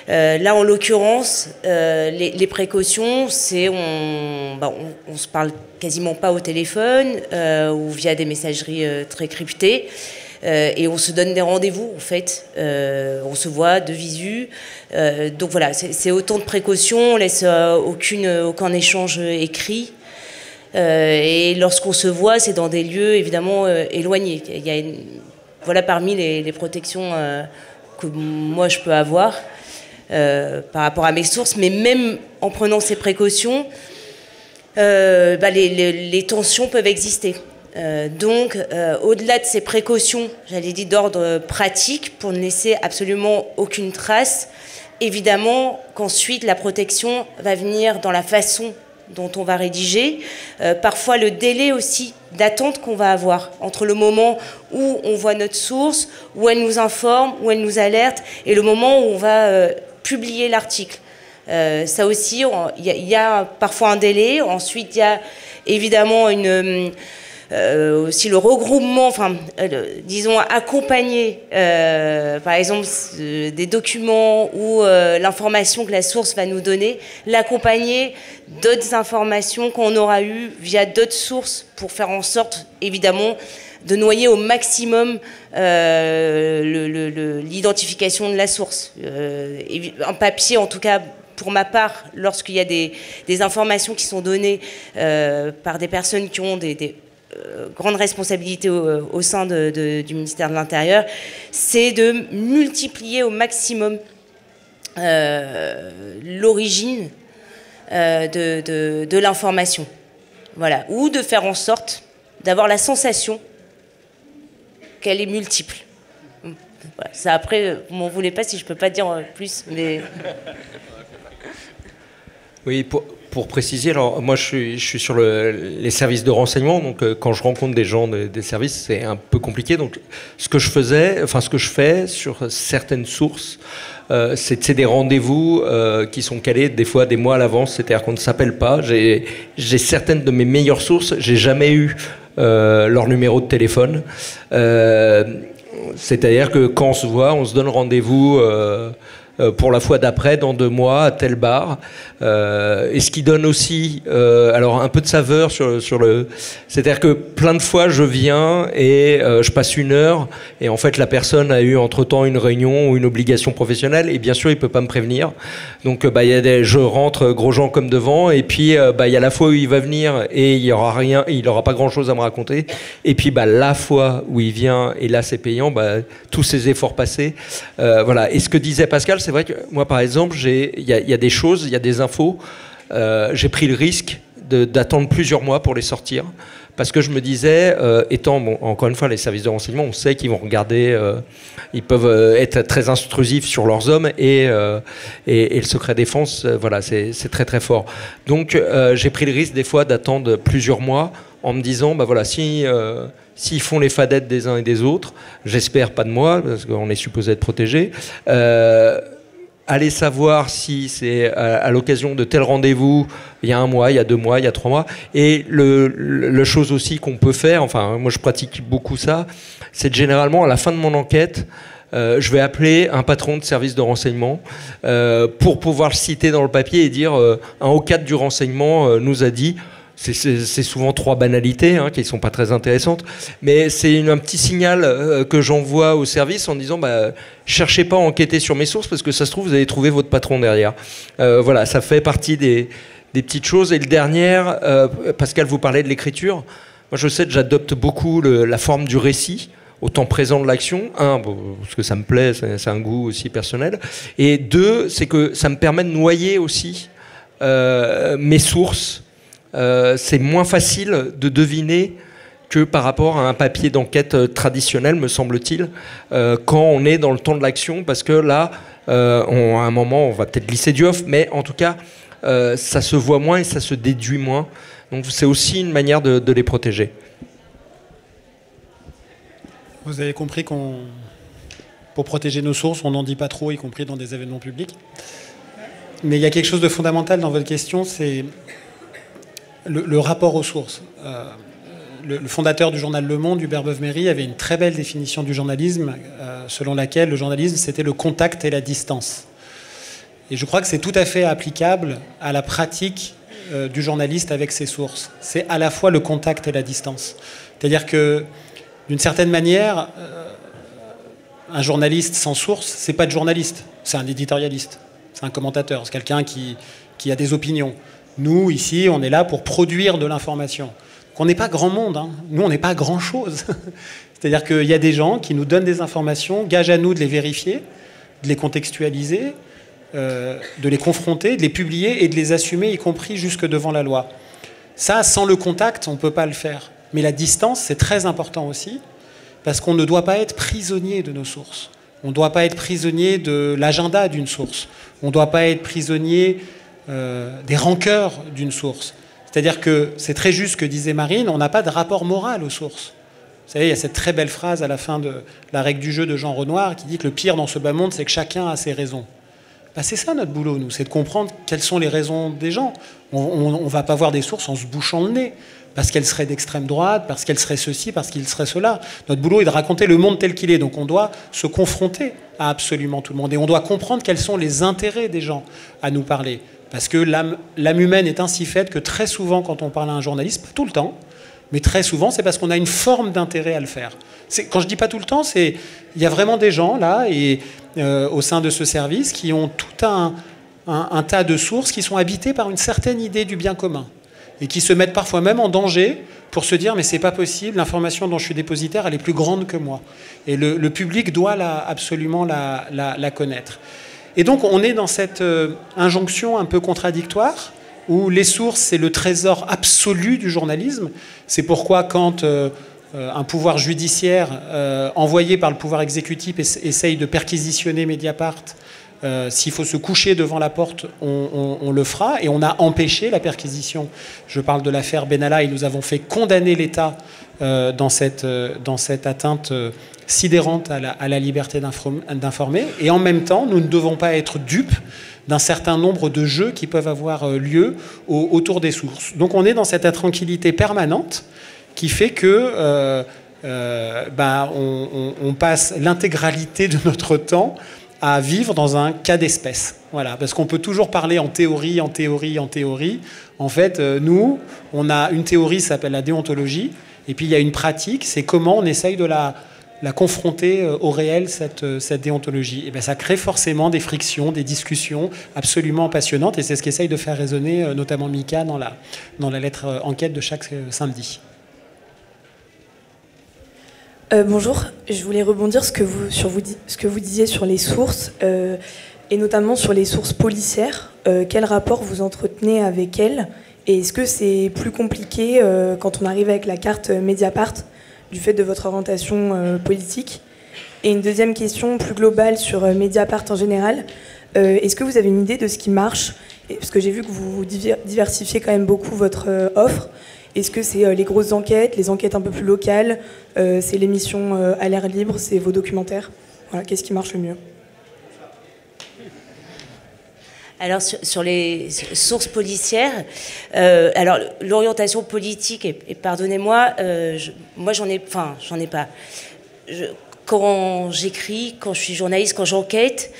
Là, en l'occurrence, les précautions, c'est on se parle quasiment pas au téléphone ou via des messageries très cryptées. Et on se donne des rendez-vous, en fait. On se voit de visu. Donc voilà, c'est autant de précautions. On laisse aucun échange écrit. Et lorsqu'on se voit, c'est dans des lieux, évidemment, éloignés. Il y a voilà parmi les protections que moi, je peux avoir par rapport à mes sources. Mais même en prenant ces précautions, les tensions peuvent exister. Donc, au-delà de ces précautions, j'allais dire d'ordre pratique, pour ne laisser absolument aucune trace, évidemment qu'ensuite la protection va venir dans la façon dont on va rédiger, parfois le délai aussi d'attente qu'on va avoir entre le moment où on voit notre source, où elle nous informe, où elle nous alerte, et le moment où on va publier l'article. Ça aussi, il y a parfois un délai. Ensuite, il y a évidemment aussi le regroupement, disons accompagner par exemple des documents ou l'information que la source va nous donner, l'accompagner d'autres informations qu'on aura eues via d'autres sources pour faire en sorte évidemment de noyer au maximum l'identification de la source. Un papier en tout cas. Pour ma part, lorsqu'il y a des informations qui sont données par des personnes qui ont des grandes responsabilités au sein du ministère de l'Intérieur, c'est de multiplier au maximum l'origine de l'information. Voilà. Ou de faire en sorte d'avoir la sensation qu'elle est multiple. Voilà. Ça, après, vous m'en voulez pas si je peux pas dire plus, mais... Oui, pour préciser, alors moi je suis sur les services de renseignement, donc quand je rencontre des gens des services, c'est un peu compliqué. Donc ce que je fais sur certaines sources, c'est des rendez-vous qui sont calés des fois des mois à l'avance, c'est-à-dire qu'on ne s'appelle pas. J'ai certaines de mes meilleures sources, j'ai jamais eu leur numéro de téléphone. C'est-à-dire que quand on se voit, on se donne rendez-vous pour la fois d'après, dans 2 mois, à tel bar. Et ce qui donne aussi alors un peu de saveur sur le... C'est-à-dire que plein de fois, je viens et je passe 1 heure, et en fait, la personne a eu entre-temps une réunion ou une obligation professionnelle, et bien sûr, il ne peut pas me prévenir. Donc, je rentre gros gens comme devant, et puis il y a la fois où il va venir, et il n'aura pas grand-chose à me raconter. Et puis, la fois où il vient, et là, c'est payant, tous ces efforts passés. Voilà. Et ce que disait Pascal, c'est vrai que moi, par exemple, il y a des choses, il y a des infos, j'ai pris le risque d'attendre plusieurs mois pour les sortir, parce que je me disais, étant, encore une fois, les services de renseignement, on sait qu'ils vont regarder, ils peuvent être très intrusifs sur leurs hommes, et le secret défense, voilà, c'est très très fort. Donc j'ai pris le risque des fois d'attendre plusieurs mois en me disant, bah voilà, s'ils font les fadettes des uns et des autres, j'espère pas de moi, parce qu'on est supposé être protégé, aller savoir si c'est à l'occasion de tel rendez-vous, il y a 1 mois, il y a 2 mois, il y a 3 mois. Et le chose aussi qu'on peut faire, enfin moi je pratique beaucoup ça, c'est que généralement à la fin de mon enquête, je vais appeler un patron de service de renseignement pour pouvoir le citer dans le papier et dire un haut cadre du renseignement nous a dit. C'est souvent 3 banalités qui ne sont pas très intéressantes, mais c'est un petit signal que j'envoie au service en disant cherchez pas à enquêter sur mes sources parce que ça se trouve vous allez trouver votre patron derrière. Voilà, ça fait partie des petites choses. Et le dernier, Pascal vous parlait de l'écriture. Moi je sais que j'adopte beaucoup la forme du récit au temps présent de l'action. 1, parce que ça me plaît, c'est un goût aussi personnel. Et 2, c'est que ça me permet de noyer aussi mes sources. C'est moins facile de deviner que par rapport à un papier d'enquête traditionnel, me semble-t-il, quand on est dans le temps de l'action, parce que là, à un moment, on va peut-être glisser du off, mais en tout cas, ça se voit moins et ça se déduit moins. Donc c'est aussi une manière de les protéger. Vous avez compris pour protéger nos sources, on n'en dit pas trop, y compris dans des événements publics. Mais il y a quelque chose de fondamental dans votre question, c'est le rapport aux sources. Le fondateur du journal Le Monde, Hubert Beuve-Méry, avait une très belle définition du journalisme, selon laquelle le journalisme, c'était le contact et la distance. Et je crois que c'est tout à fait applicable à la pratique du journaliste avec ses sources. C'est à la fois le contact et la distance. C'est-à-dire que, d'une certaine manière, un journaliste sans source, c'est pas de journaliste, c'est un éditorialiste, c'est un commentateur, c'est quelqu'un qui a des opinions. Nous, ici, on est là pour produire de l'information. On n'est pas grand monde, Nous, on n'est pas grand-chose. C'est-à-dire qu'il y a des gens qui nous donnent des informations, gage à nous de les vérifier, de les contextualiser, de les confronter, de les publier et de les assumer, y compris jusque devant la loi. Ça, sans le contact, on ne peut pas le faire. Mais la distance, c'est très important aussi, parce qu'on ne doit pas être prisonnier de nos sources. On ne doit pas être prisonnier de l'agenda d'une source. On ne doit pas être prisonnier des rancœurs d'une source. C'est-à-dire que c'est très juste ce que disait Marine, on n'a pas de rapport moral aux sources. Vous savez, il y a cette très belle phrase à la fin de La règle du jeu de Jean Renoir qui dit que le pire dans ce bas monde, c'est que chacun a ses raisons. C'est ça notre boulot, nous, c'est de comprendre quelles sont les raisons des gens. On ne va pas voir des sources en se bouchant le nez, parce qu'elles seraient d'extrême droite, parce qu'elles seraient ceci, parce qu'ils seraient cela. Notre boulot est de raconter le monde tel qu'il est, donc on doit se confronter à absolument tout le monde. Et on doit comprendre quels sont les intérêts des gens à nous parler. Parce que l'âme humaine est ainsi faite que très souvent, quand on parle à un journaliste, pas tout le temps, mais très souvent, c'est parce qu'on a une forme d'intérêt à le faire. Quand je dis pas tout le temps, il y a vraiment des gens là, et au sein de ce service, qui ont tout un tas de sources qui sont habitées par une certaine idée du bien commun, et qui se mettent parfois même en danger pour se dire mais c'est pas possible, l'information dont je suis dépositaire, elle est plus grande que moi. Et le public doit absolument la connaître. Et donc on est dans cette injonction un peu contradictoire où les sources, c'est le trésor absolu du journalisme. C'est pourquoi quand un pouvoir judiciaire envoyé par le pouvoir exécutif essaye de perquisitionner Mediapart, s'il faut se coucher devant la porte, on le fera. Et on a empêché la perquisition. Je parle de l'affaire Benalla et nous avons fait condamner l'État dans cette atteinte sidérante à la liberté d'informer. Et en même temps, nous ne devons pas être dupes d'un certain nombre de jeux qui peuvent avoir lieu autour des sources. Donc on est dans cette intranquillité permanente qui fait que on passe l'intégralité de notre temps à vivre dans un cas d'espèce. Voilà, parce qu'on peut toujours parler en théorie. En fait, nous, on a une théorie qui s'appelle la déontologie, et puis il y a une pratique, c'est comment on essaye de la confronter au réel, cette déontologie. Et ça crée forcément des frictions, des discussions absolument passionnantes, et c'est ce qu'essaye de faire résonner notamment Mika dans la lettre enquête de chaque samedi. Bonjour, je voulais rebondir sur ce que vous disiez sur les sources, et notamment sur les sources policières. Quel rapport vous entretenez avec elles Et est-ce que c'est plus compliqué quand on arrive avec la carte Mediapart, du fait de votre orientation politique? Et une deuxième question plus globale sur Mediapart en général. Est-ce que vous avez une idée de ce qui marche? Parce que j'ai vu que vous diversifiez quand même beaucoup votre offre. Est-ce que c'est les grosses enquêtes, les enquêtes un peu plus locales, c'est l'émission à l'air libre, c'est vos documentaires? Voilà, qu'est-ce qui marche le mieux? Alors sur les sources policières, alors l'orientation politique, et pardonnez-moi, moi j'en ai pas. Quand j'écris, quand je suis journaliste, quand j'enquête,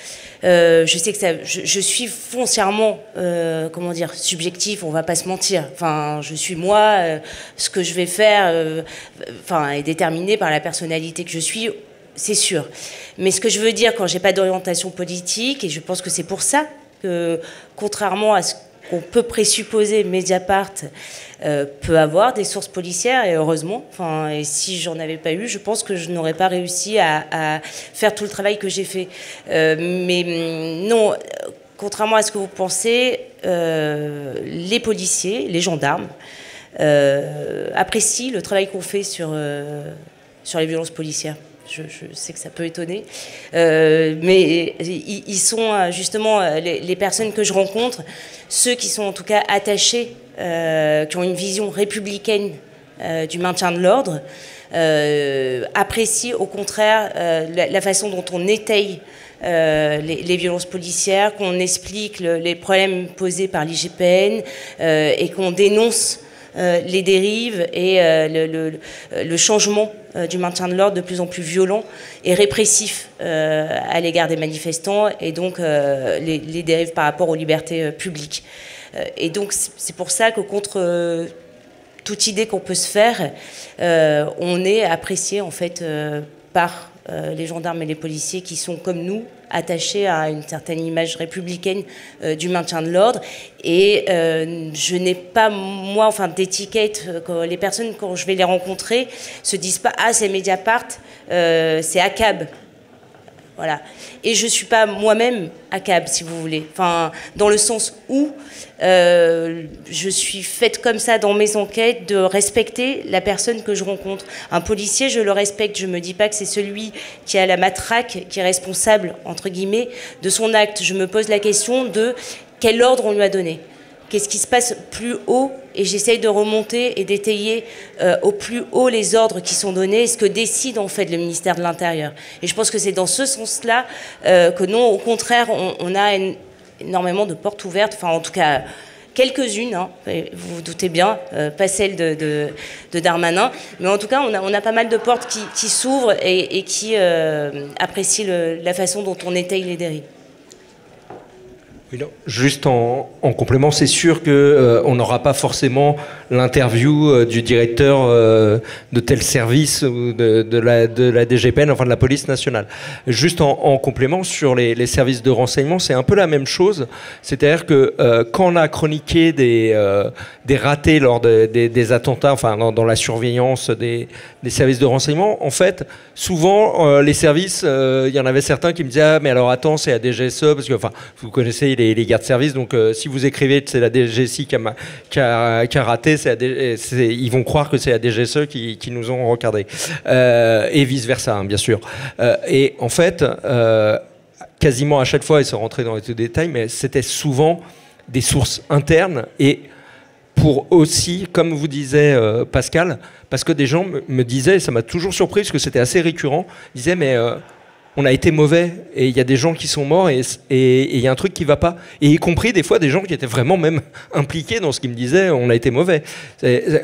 je sais que je suis foncièrement, subjectif, on va pas se mentir. Enfin, je suis moi, ce que je vais faire, est déterminé par la personnalité que je suis, c'est sûr. Mais ce que je veux dire quand j'ai pas d'orientation politique, et je pense que c'est pour ça que, contrairement à ce qu'on peut présupposer, Mediapart peut avoir des sources policières, et heureusement. Et si j'en avais pas eu, je pense que je n'aurais pas réussi à faire tout le travail que j'ai fait. Mais non, contrairement à ce que vous pensez, les policiers, les gendarmes, apprécient le travail qu'on fait sur les violences policières. Je sais que ça peut étonner, mais ils sont justement les personnes que je rencontre, ceux qui sont en tout cas attachés, qui ont une vision républicaine du maintien de l'ordre, apprécient au contraire la façon dont on étaye les violences policières, qu'on explique les problèmes posés par l'IGPN et qu'on dénonce les dérives et le changement du maintien de l'ordre de plus en plus violent et répressif à l'égard des manifestants, et donc les dérives par rapport aux libertés publiques. Et donc c'est pour ça que contre toute idée qu'on peut se faire, on est apprécié en fait par les gendarmes et les policiers qui sont comme nous attachés à une certaine image républicaine du maintien de l'ordre. Et je n'ai pas, moi, d'étiquette. Les personnes, quand je vais les rencontrer, se disent pas « Ah, c'est Mediapart, c'est ACAB ». Voilà. Et je ne suis pas moi-même ACAB, si vous voulez. Dans le sens où je suis faite comme ça dans mes enquêtes, de respecter la personne que je rencontre. Un policier, je le respecte. Je ne me dis pas que c'est celui qui a la matraque, qui est responsable, entre guillemets, de son acte. Je me pose la question de quel ordre on lui a donné. Qu'est-ce qui se passe plus haut? Et j'essaye de remonter et d'étayer au plus haut les ordres qui sont donnés, ce que décide en fait le ministère de l'Intérieur. Et je pense que c'est dans ce sens-là que non, au contraire, on a énormément de portes ouvertes, en tout cas quelques-unes, hein, vous vous doutez bien, pas celle de Darmanin, mais en tout cas on a pas mal de portes qui s'ouvrent et qui apprécient la façon dont on étaye les dérives. Juste en complément, c'est sûr qu'on n'aura pas forcément l'interview du directeur de tel service ou de la DGPN, enfin de la police nationale. Juste en complément, sur les services de renseignement, c'est un peu la même chose. C'est-à-dire que quand on a chroniqué des ratés lors des attentats, dans la surveillance des services de renseignement, en fait, souvent, les services, il y en avait certains qui me disaient « Ah, mais alors attends, c'est la DGSE », parce que, vous connaissez les gardes service, donc si vous écrivez que c'est la DGSI qui a raté, ils vont croire que c'est la DGSE qui nous ont regardé. Et vice-versa, hein, bien sûr. Et en fait, quasiment à chaque fois, et sans rentrer dans les détails, mais c'était souvent des sources internes, et pour aussi, comme vous disait Pascal, parce que des gens me disaient, ça m'a toujours surpris, parce que c'était assez récurrent, disaient, mais on a été mauvais, et il y a des gens qui sont morts, et il y a un truc qui va pas. Et y compris des fois des gens qui étaient vraiment même impliqués dans ce qu'ils me disaient, on a été mauvais.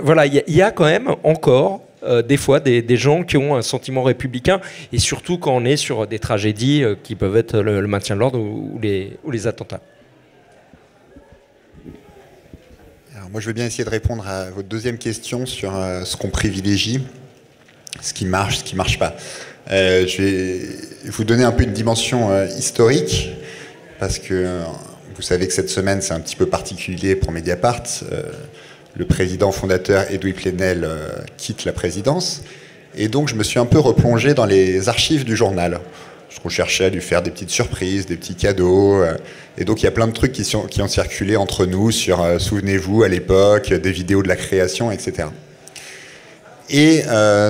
Voilà, il y a quand même encore des fois des gens qui ont un sentiment républicain, et surtout quand on est sur des tragédies qui peuvent être le maintien de l'ordre ou les attentats. Alors moi, je veux bien essayer de répondre à votre deuxième question sur ce qu'on privilégie, ce qui marche pas. Je vais vous donner un peu une dimension historique, parce que vous savez que cette semaine, c'est un petit peu particulier pour Mediapart. Le président fondateur, Edoui Plenel, quitte la présidence. Et donc, je me suis un peu replongé dans les archives du journal Ce qu'on cherchait à lui faire des petites surprises, des petits cadeaux. Et donc il y a plein de trucs qui ont circulé entre nous sur, souvenez-vous, à l'époque, des vidéos de la création, etc. Et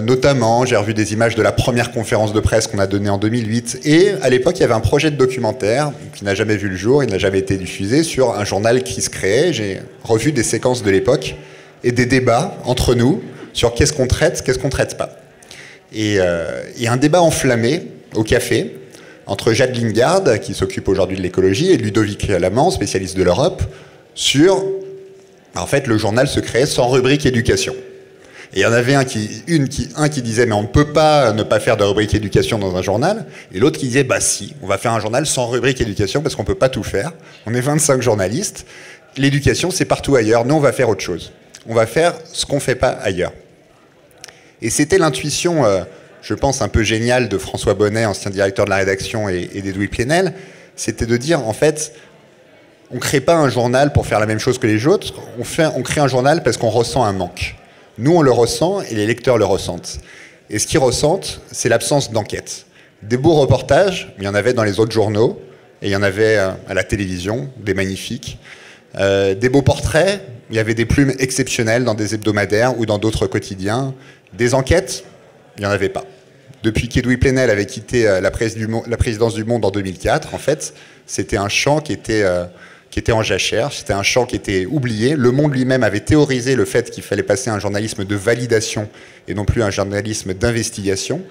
notamment, j'ai revu des images de la première conférence de presse qu'on a donnée en 2008. Et à l'époque, il y avait un projet de documentaire qui n'a jamais vu le jour, il n'a jamais été diffusé, sur un journal qui se créait. J'ai revu des séquences de l'époque et des débats entre nous sur qu'est-ce qu'on traite pas. Et un débat enflammé au café entre Jade Lingard, qui s'occupe aujourd'hui de l'écologie, et Ludovic Lamant, spécialiste de l'Europe, sur, en fait, le journal se créait sans rubrique éducation. Et il y en avait un qui disait mais on ne peut pas ne pas faire de rubrique éducation dans un journal, et l'autre qui disait bah si, on va faire un journal sans rubrique éducation parce qu'on ne peut pas tout faire. On est 25 journalistes, l'éducation c'est partout ailleurs, nous on va faire autre chose. On va faire ce qu'on ne fait pas ailleurs. Et c'était l'intuition, je pense, un peu géniale de François Bonnet, ancien directeur de la rédaction, et d'Edoui Plenel, c'était de dire en fait, on ne crée pas un journal pour faire la même chose que les autres, on crée un journal parce qu'on ressent un manque. Nous, on le ressent et les lecteurs le ressentent. Et ce qu'ils ressentent, c'est l'absence d'enquête. Des beaux reportages, il y en avait dans les autres journaux, et il y en avait à la télévision, des magnifiques. Des beaux portraits, il y avait des plumes exceptionnelles dans des hebdomadaires ou dans d'autres quotidiens. Des enquêtes, il n'y en avait pas. Depuis qu'Edoui Plenel avait quitté la présidence du Monde en 2004, en fait, c'était un champ qui était en jachère, c'était un champ qui était oublié. Le Monde lui-même avait théorisé le fait qu'il fallait passer à un journalisme de validation et non plus un journalisme d'investigation.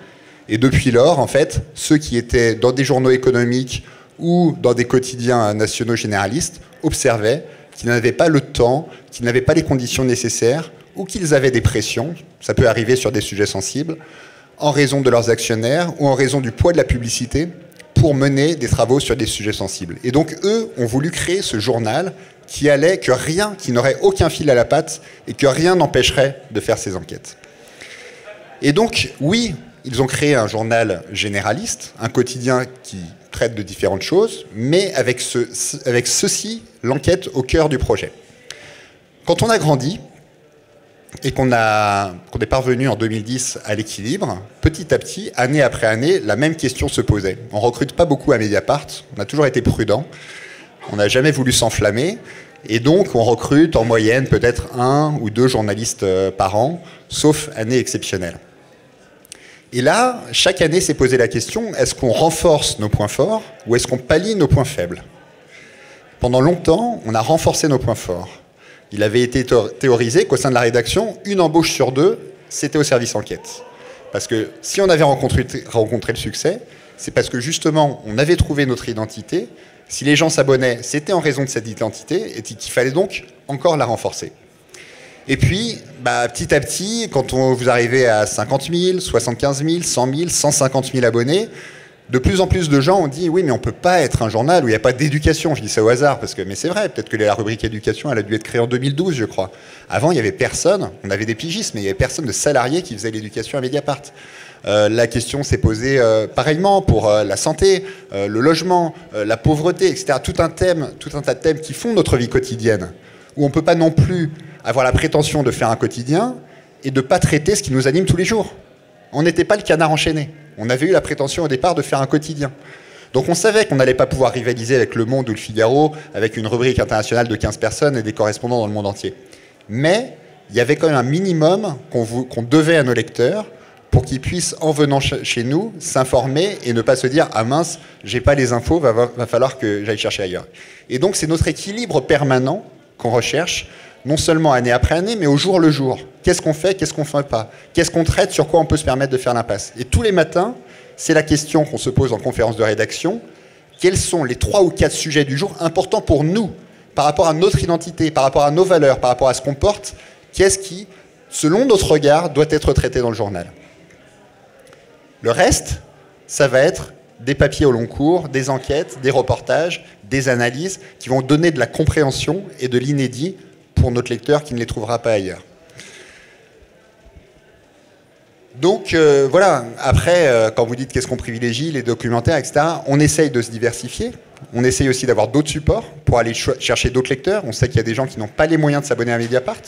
Et depuis lors, en fait, ceux qui étaient dans des journaux économiques ou dans des quotidiens nationaux généralistes observaient qu'ils n'avaient pas le temps, qu'ils n'avaient pas les conditions nécessaires ou qu'ils avaient des pressions, ça peut arriver sur des sujets sensibles, en raison de leurs actionnaires ou en raison du poids de la publicité, pour mener des travaux sur des sujets sensibles. Et donc, eux ont voulu créer ce journal qui n'aurait aucun fil à la patte et que rien n'empêcherait de faire ces enquêtes. Et donc, oui, ils ont créé un journal généraliste, un quotidien qui traite de différentes choses, mais avec ceci, l'enquête au cœur du projet. Quand on a grandi, et qu'on est parvenu en 2010 à l'équilibre, petit à petit, année après année, la même question se posait. On ne recrute pas beaucoup à Mediapart, on a toujours été prudent, on n'a jamais voulu s'enflammer, et donc on recrute en moyenne peut-être 1 ou 2 journalistes par an, sauf année exceptionnelle. Et là, chaque année s'est posé la question, est-ce qu'on renforce nos points forts ou est-ce qu'on pallie nos points faibles? Pendant longtemps, on a renforcé nos points forts. Il avait été théorisé qu'au sein de la rédaction, 1 embauche sur 2, c'était au service enquête. Parce que si on avait rencontré le succès, c'est parce que justement, on avait trouvé notre identité. Si les gens s'abonnaient, c'était en raison de cette identité et qu'il fallait donc encore la renforcer. Et puis, petit à petit, quand vous arrivez à 50 000, 75 000, 100 000, 150 000 abonnés, de plus en plus de gens ont dit oui mais on ne peut pas être un journal où il n'y a pas d'éducation. Je dis ça au hasard mais c'est vrai, peut-être que la rubrique éducation elle a dû être créée en 2012 je crois. Avant il n'y avait personne, on avait des pigistes mais il n'y avait personne de salariés qui faisait l'éducation à Mediapart. La question s'est posée pareillement pour la santé, le logement, la pauvreté, etc. Tout un tas de thèmes qui font notre vie quotidienne, où on ne peut pas non plus avoir la prétention de faire un quotidien et de ne pas traiter ce qui nous anime tous les jours. On n'était pas le Canard enchaîné. On avait eu la prétention au départ de faire un quotidien. Donc on savait qu'on n'allait pas pouvoir rivaliser avec Le Monde ou Le Figaro, avec une rubrique internationale de 15 personnes et des correspondants dans le monde entier. Mais il y avait quand même un minimum qu'on devait à nos lecteurs pour qu'ils puissent, en venant chez nous, s'informer et ne pas se dire « Ah mince, j'ai pas les infos, va falloir que j'aille chercher ailleurs ». Et donc c'est notre équilibre permanent qu'on recherche, non seulement année après année, mais au jour le jour. Qu'est-ce qu'on fait, qu'est-ce qu'on ne fait pas? Qu'est-ce qu'on traite, sur quoi on peut se permettre de faire l'impasse? Et tous les matins, c'est la question qu'on se pose en conférence de rédaction. Quels sont les 3 ou 4 sujets du jour importants pour nous, par rapport à notre identité, par rapport à nos valeurs, par rapport à ce qu'on porte? Qu'est-ce qui, selon notre regard, doit être traité dans le journal? Le reste, ça va être des papiers au long cours, des enquêtes, des reportages, des analyses qui vont donner de la compréhension et de l'inédit pour notre lecteur qui ne les trouvera pas ailleurs. Donc voilà, après, quand vous dites qu'est-ce qu'on privilégie, les documentaires, etc., on essaye de se diversifier, on essaye aussi d'avoir d'autres supports pour aller chercher d'autres lecteurs. On sait qu'il y a des gens qui n'ont pas les moyens de s'abonner à Mediapart.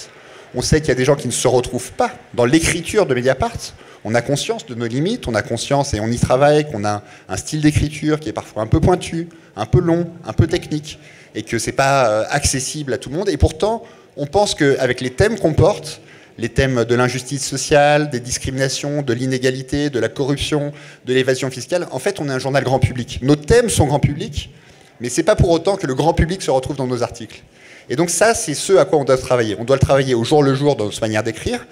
On sait qu'il y a des gens qui ne se retrouvent pas dans l'écriture de Mediapart. On a conscience de nos limites, on a conscience, et on y travaille, qu'on a un style d'écriture qui est parfois un peu pointu, un peu long, un peu technique, et que c'est pas accessible à tout le monde. Et pourtant, on pense qu'avec les thèmes qu'on porte, les thèmes de l'injustice sociale, des discriminations, de l'inégalité, de la corruption, de l'évasion fiscale, en fait, on est un journal grand public. Nos thèmes sont grand public, mais c'est pas pour autant que le grand public se retrouve dans nos articles. Et donc ça, c'est ce à quoi on doit travailler. On doit le travailler au jour le jour dans notre manière d'écrire,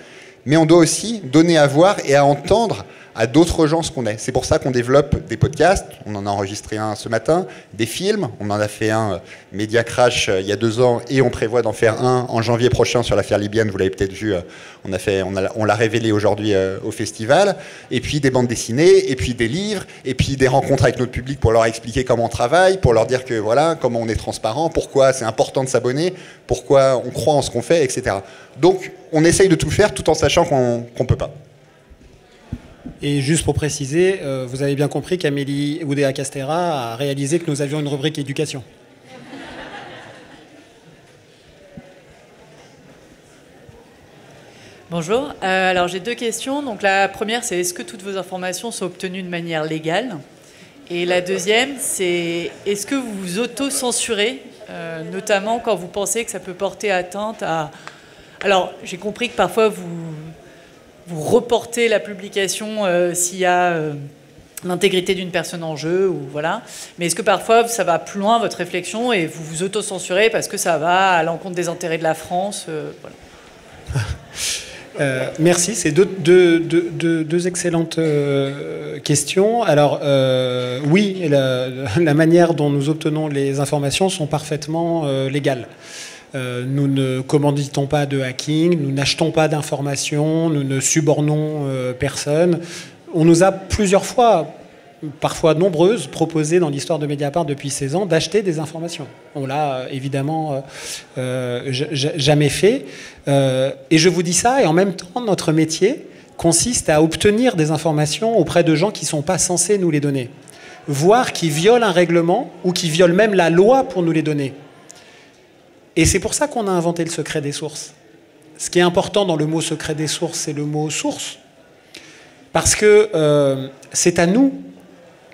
mais on doit aussi donner à voir et à entendre à d'autres gens ce qu'on est. C'est pour ça qu'on développe des podcasts, on en a enregistré un ce matin, des films, on en a fait un Media Crash il y a 2 ans, et on prévoit d'en faire un en janvier prochain sur l'affaire libyenne, vous l'avez peut-être vu, on l'a révélé aujourd'hui au festival, et puis des bandes dessinées, et puis des livres, et puis des rencontres avec notre public pour leur expliquer comment on travaille, pour leur dire que voilà, comment on est transparent, pourquoi c'est important de s'abonner, pourquoi on croit en ce qu'on fait, etc. Donc on essaye de tout faire tout en sachant qu'on ne peut pas. Et juste pour préciser, vous avez bien compris qu'Amélie Oudéa-Castéra a réalisé que nous avions une rubrique éducation. Bonjour. Alors j'ai 2 questions. Donc la première, c'est est-ce que toutes vos informations sont obtenues de manière légale? Et la deuxième, c'est est-ce que vous vous auto-censurez, notamment quand vous pensez que ça peut porter atteinte à... Alors j'ai compris que parfois vous reportez la publication s'il y a l'intégrité d'une personne en jeu, ou voilà. Mais est-ce que parfois ça va plus loin, votre réflexion, et vous vous auto-censurez parce que ça va à l'encontre des intérêts de la France voilà. Merci, c'est deux excellentes questions. Alors oui, la manière dont nous obtenons les informations sont parfaitement légales. Nous ne commanditons pas de hacking, nous n'achetons pas d'informations, nous ne subornons personne. On nous a plusieurs fois, parfois nombreuses, proposé dans l'histoire de Mediapart depuis 16 ans d'acheter des informations. On l'a évidemment jamais fait. Et je vous dis ça, et en même temps, notre métier consiste à obtenir des informations auprès de gens qui ne sont pas censés nous les donner, voire qui violent un règlement ou qui violent même la loi pour nous les donner. Et c'est pour ça qu'on a inventé le secret des sources. Ce qui est important dans le mot secret des sources, c'est le mot source. Parce que c'est à nous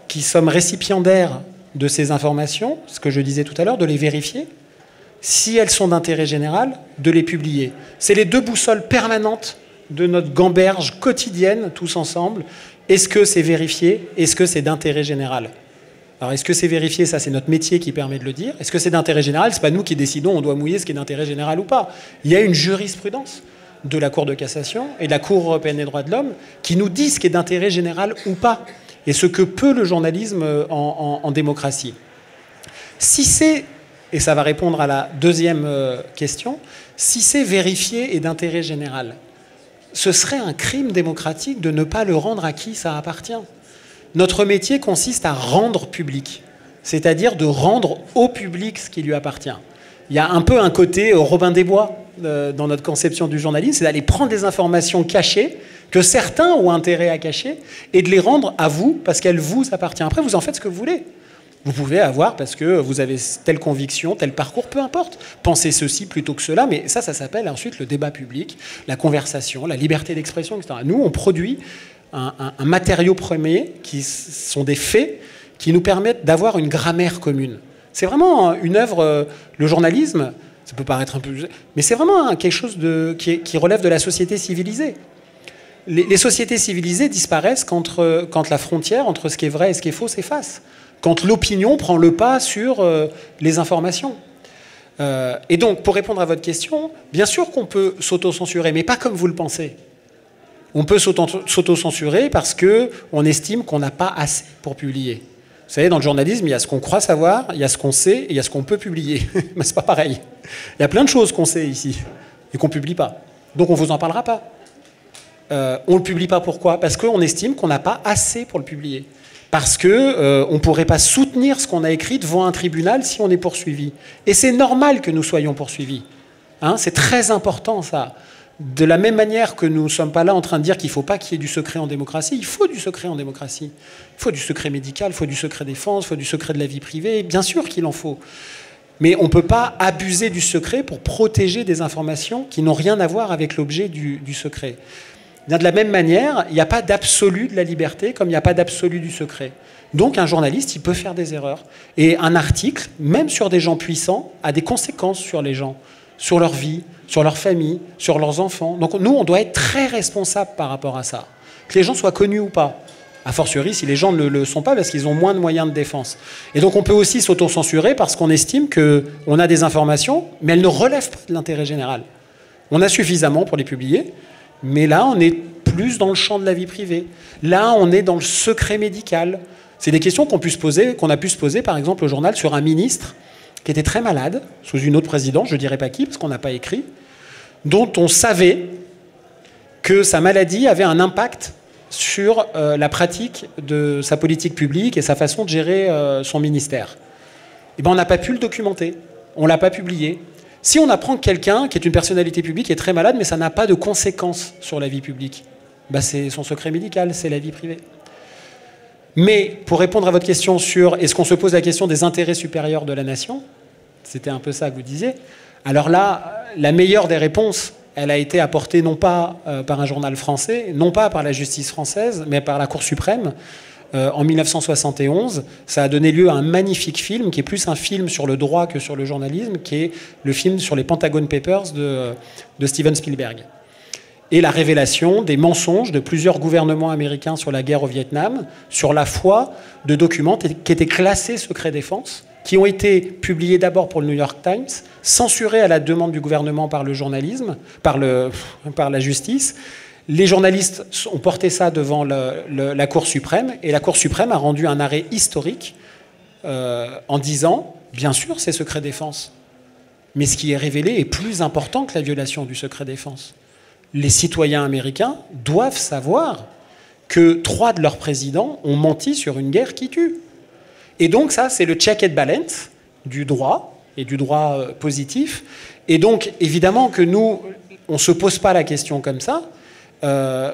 qui sommes récipiendaires de ces informations, ce que je disais tout à l'heure, de les vérifier, si elles sont d'intérêt général, de les publier. C'est les 2 boussoles permanentes de notre gamberge quotidienne, tous ensemble. Est-ce que c'est vérifié? Est-ce que c'est d'intérêt général? Alors, est-ce que c'est vérifié? Ça, c'est notre métier qui permet de le dire. Est-ce que c'est d'intérêt général? Ce n'est pas nous qui décidons, on doit mouiller ce qui est d'intérêt général ou pas. Il y a une jurisprudence de la Cour de cassation et de la Cour européenne des droits de l'homme qui nous dit ce qui est d'intérêt général ou pas, et ce que peut le journalisme en démocratie. Si c'est, et ça va répondre à la deuxième question, si c'est vérifié et d'intérêt général, ce serait un crime démocratique de ne pas le rendre à qui ça appartient. Notre métier consiste à rendre public, c'est-à-dire de rendre au public ce qui lui appartient. Il y a un peu un côté Robin des Bois dans notre conception du journalisme, c'est d'aller prendre des informations cachées que certains ont intérêt à cacher et de les rendre à vous parce qu'elles vous appartiennent. Après, vous en faites ce que vous voulez. Vous pouvez avoir, parce que vous avez telle conviction, tel parcours, peu importe. Pensez ceci plutôt que cela, mais ça s'appelle ensuite le débat public, la conversation, la liberté d'expression, etc. Nous, on produit un matériau premier qui sont des faits qui nous permettent d'avoir une grammaire commune. C'est vraiment une œuvre, le journalisme, ça peut paraître un peu... Mais c'est vraiment quelque chose qui relève de la société civilisée. Les sociétés civilisées disparaissent quand la frontière entre ce qui est vrai et ce qui est faux s'efface. Quand l'opinion prend le pas sur les informations. Et donc, pour répondre à votre question, bien sûr qu'on peut s'auto-censurer, mais pas comme vous le pensez. On peut s'auto-censurer parce qu'on estime qu'on n'a pas assez pour publier. Vous savez, dans le journalisme, il y a ce qu'on croit savoir, il y a ce qu'on sait et il y a ce qu'on peut publier. Mais c'est pas pareil. Il y a plein de choses qu'on sait ici et qu'on ne publie pas. Donc on ne vous en parlera pas. On ne le publie pas pourquoi? Parce qu'on estime qu'on n'a pas assez pour le publier. Parce qu'on ne pourrait pas soutenir ce qu'on a écrit devant un tribunal si on est poursuivi. Et c'est normal que nous soyons poursuivis. Hein, c'est très important, ça. De la même manière que nous ne sommes pas là en train de dire qu'il ne faut pas qu'il y ait du secret en démocratie, il faut du secret en démocratie. Il faut du secret médical, il faut du secret défense, il faut du secret de la vie privée, bien sûr qu'il en faut. Mais on ne peut pas abuser du secret pour protéger des informations qui n'ont rien à voir avec l'objet du secret. De la même manière, il n'y a pas d'absolu de la liberté comme il n'y a pas d'absolu du secret. Donc un journaliste, il peut faire des erreurs. Et un article, même sur des gens puissants, a des conséquences sur les gens, sur leur vie, sur leur famille, sur leurs enfants. Donc nous, on doit être très responsable par rapport à ça. Que les gens soient connus ou pas. A fortiori, si les gens ne le sont pas, parce qu'ils ont moins de moyens de défense. Et donc on peut aussi s'autocensurer parce qu'on estime qu'on a des informations, mais elles ne relèvent pas de l'intérêt général. On a suffisamment pour les publier, mais là, on est plus dans le champ de la vie privée. Là, on est dans le secret médical. C'est des questions qu'on a pu se poser, par exemple, au journal, sur un ministre qui était très malade, sous une autre présidente, je ne dirais pas qui, parce qu'on n'a pas écrit, dont on savait que sa maladie avait un impact sur la pratique de sa politique publique et sa façon de gérer son ministère. Eh ben, on n'a pas pu le documenter, on ne l'a pas publié. Si on apprend que quelqu'un qui est une personnalité publique est très malade, mais ça n'a pas de conséquences sur la vie publique, ben c'est son secret médical, c'est la vie privée. Mais pour répondre à votre question sur est-ce qu'on se pose la question des intérêts supérieurs de la nation, c'était un peu ça que vous disiez, alors là, la meilleure des réponses, elle a été apportée non pas par un journal français, non pas par la justice française, mais par la Cour suprême. En 1971, ça a donné lieu à un magnifique film, qui est plus un film sur le droit que sur le journalisme, qui est le film sur les Pentagon Papers de Steven Spielberg. Et la révélation des mensonges de plusieurs gouvernements américains sur la guerre au Vietnam, sur la foi de documents qui étaient classés secret défense, qui ont été publiés d'abord pour le New York Times, censurés à la demande du gouvernement par le journalisme, par la justice. Les journalistes ont porté ça devant la Cour suprême, et la Cour suprême a rendu un arrêt historique en disant, bien sûr, c'est secret défense, mais ce qui est révélé est plus important que la violation du secret défense. Les citoyens américains doivent savoir que 3 de leurs présidents ont menti sur une guerre qui tue. Et donc ça, c'est le check and balance du droit, et du droit positif. Et donc, évidemment que nous, on ne se pose pas la question comme ça.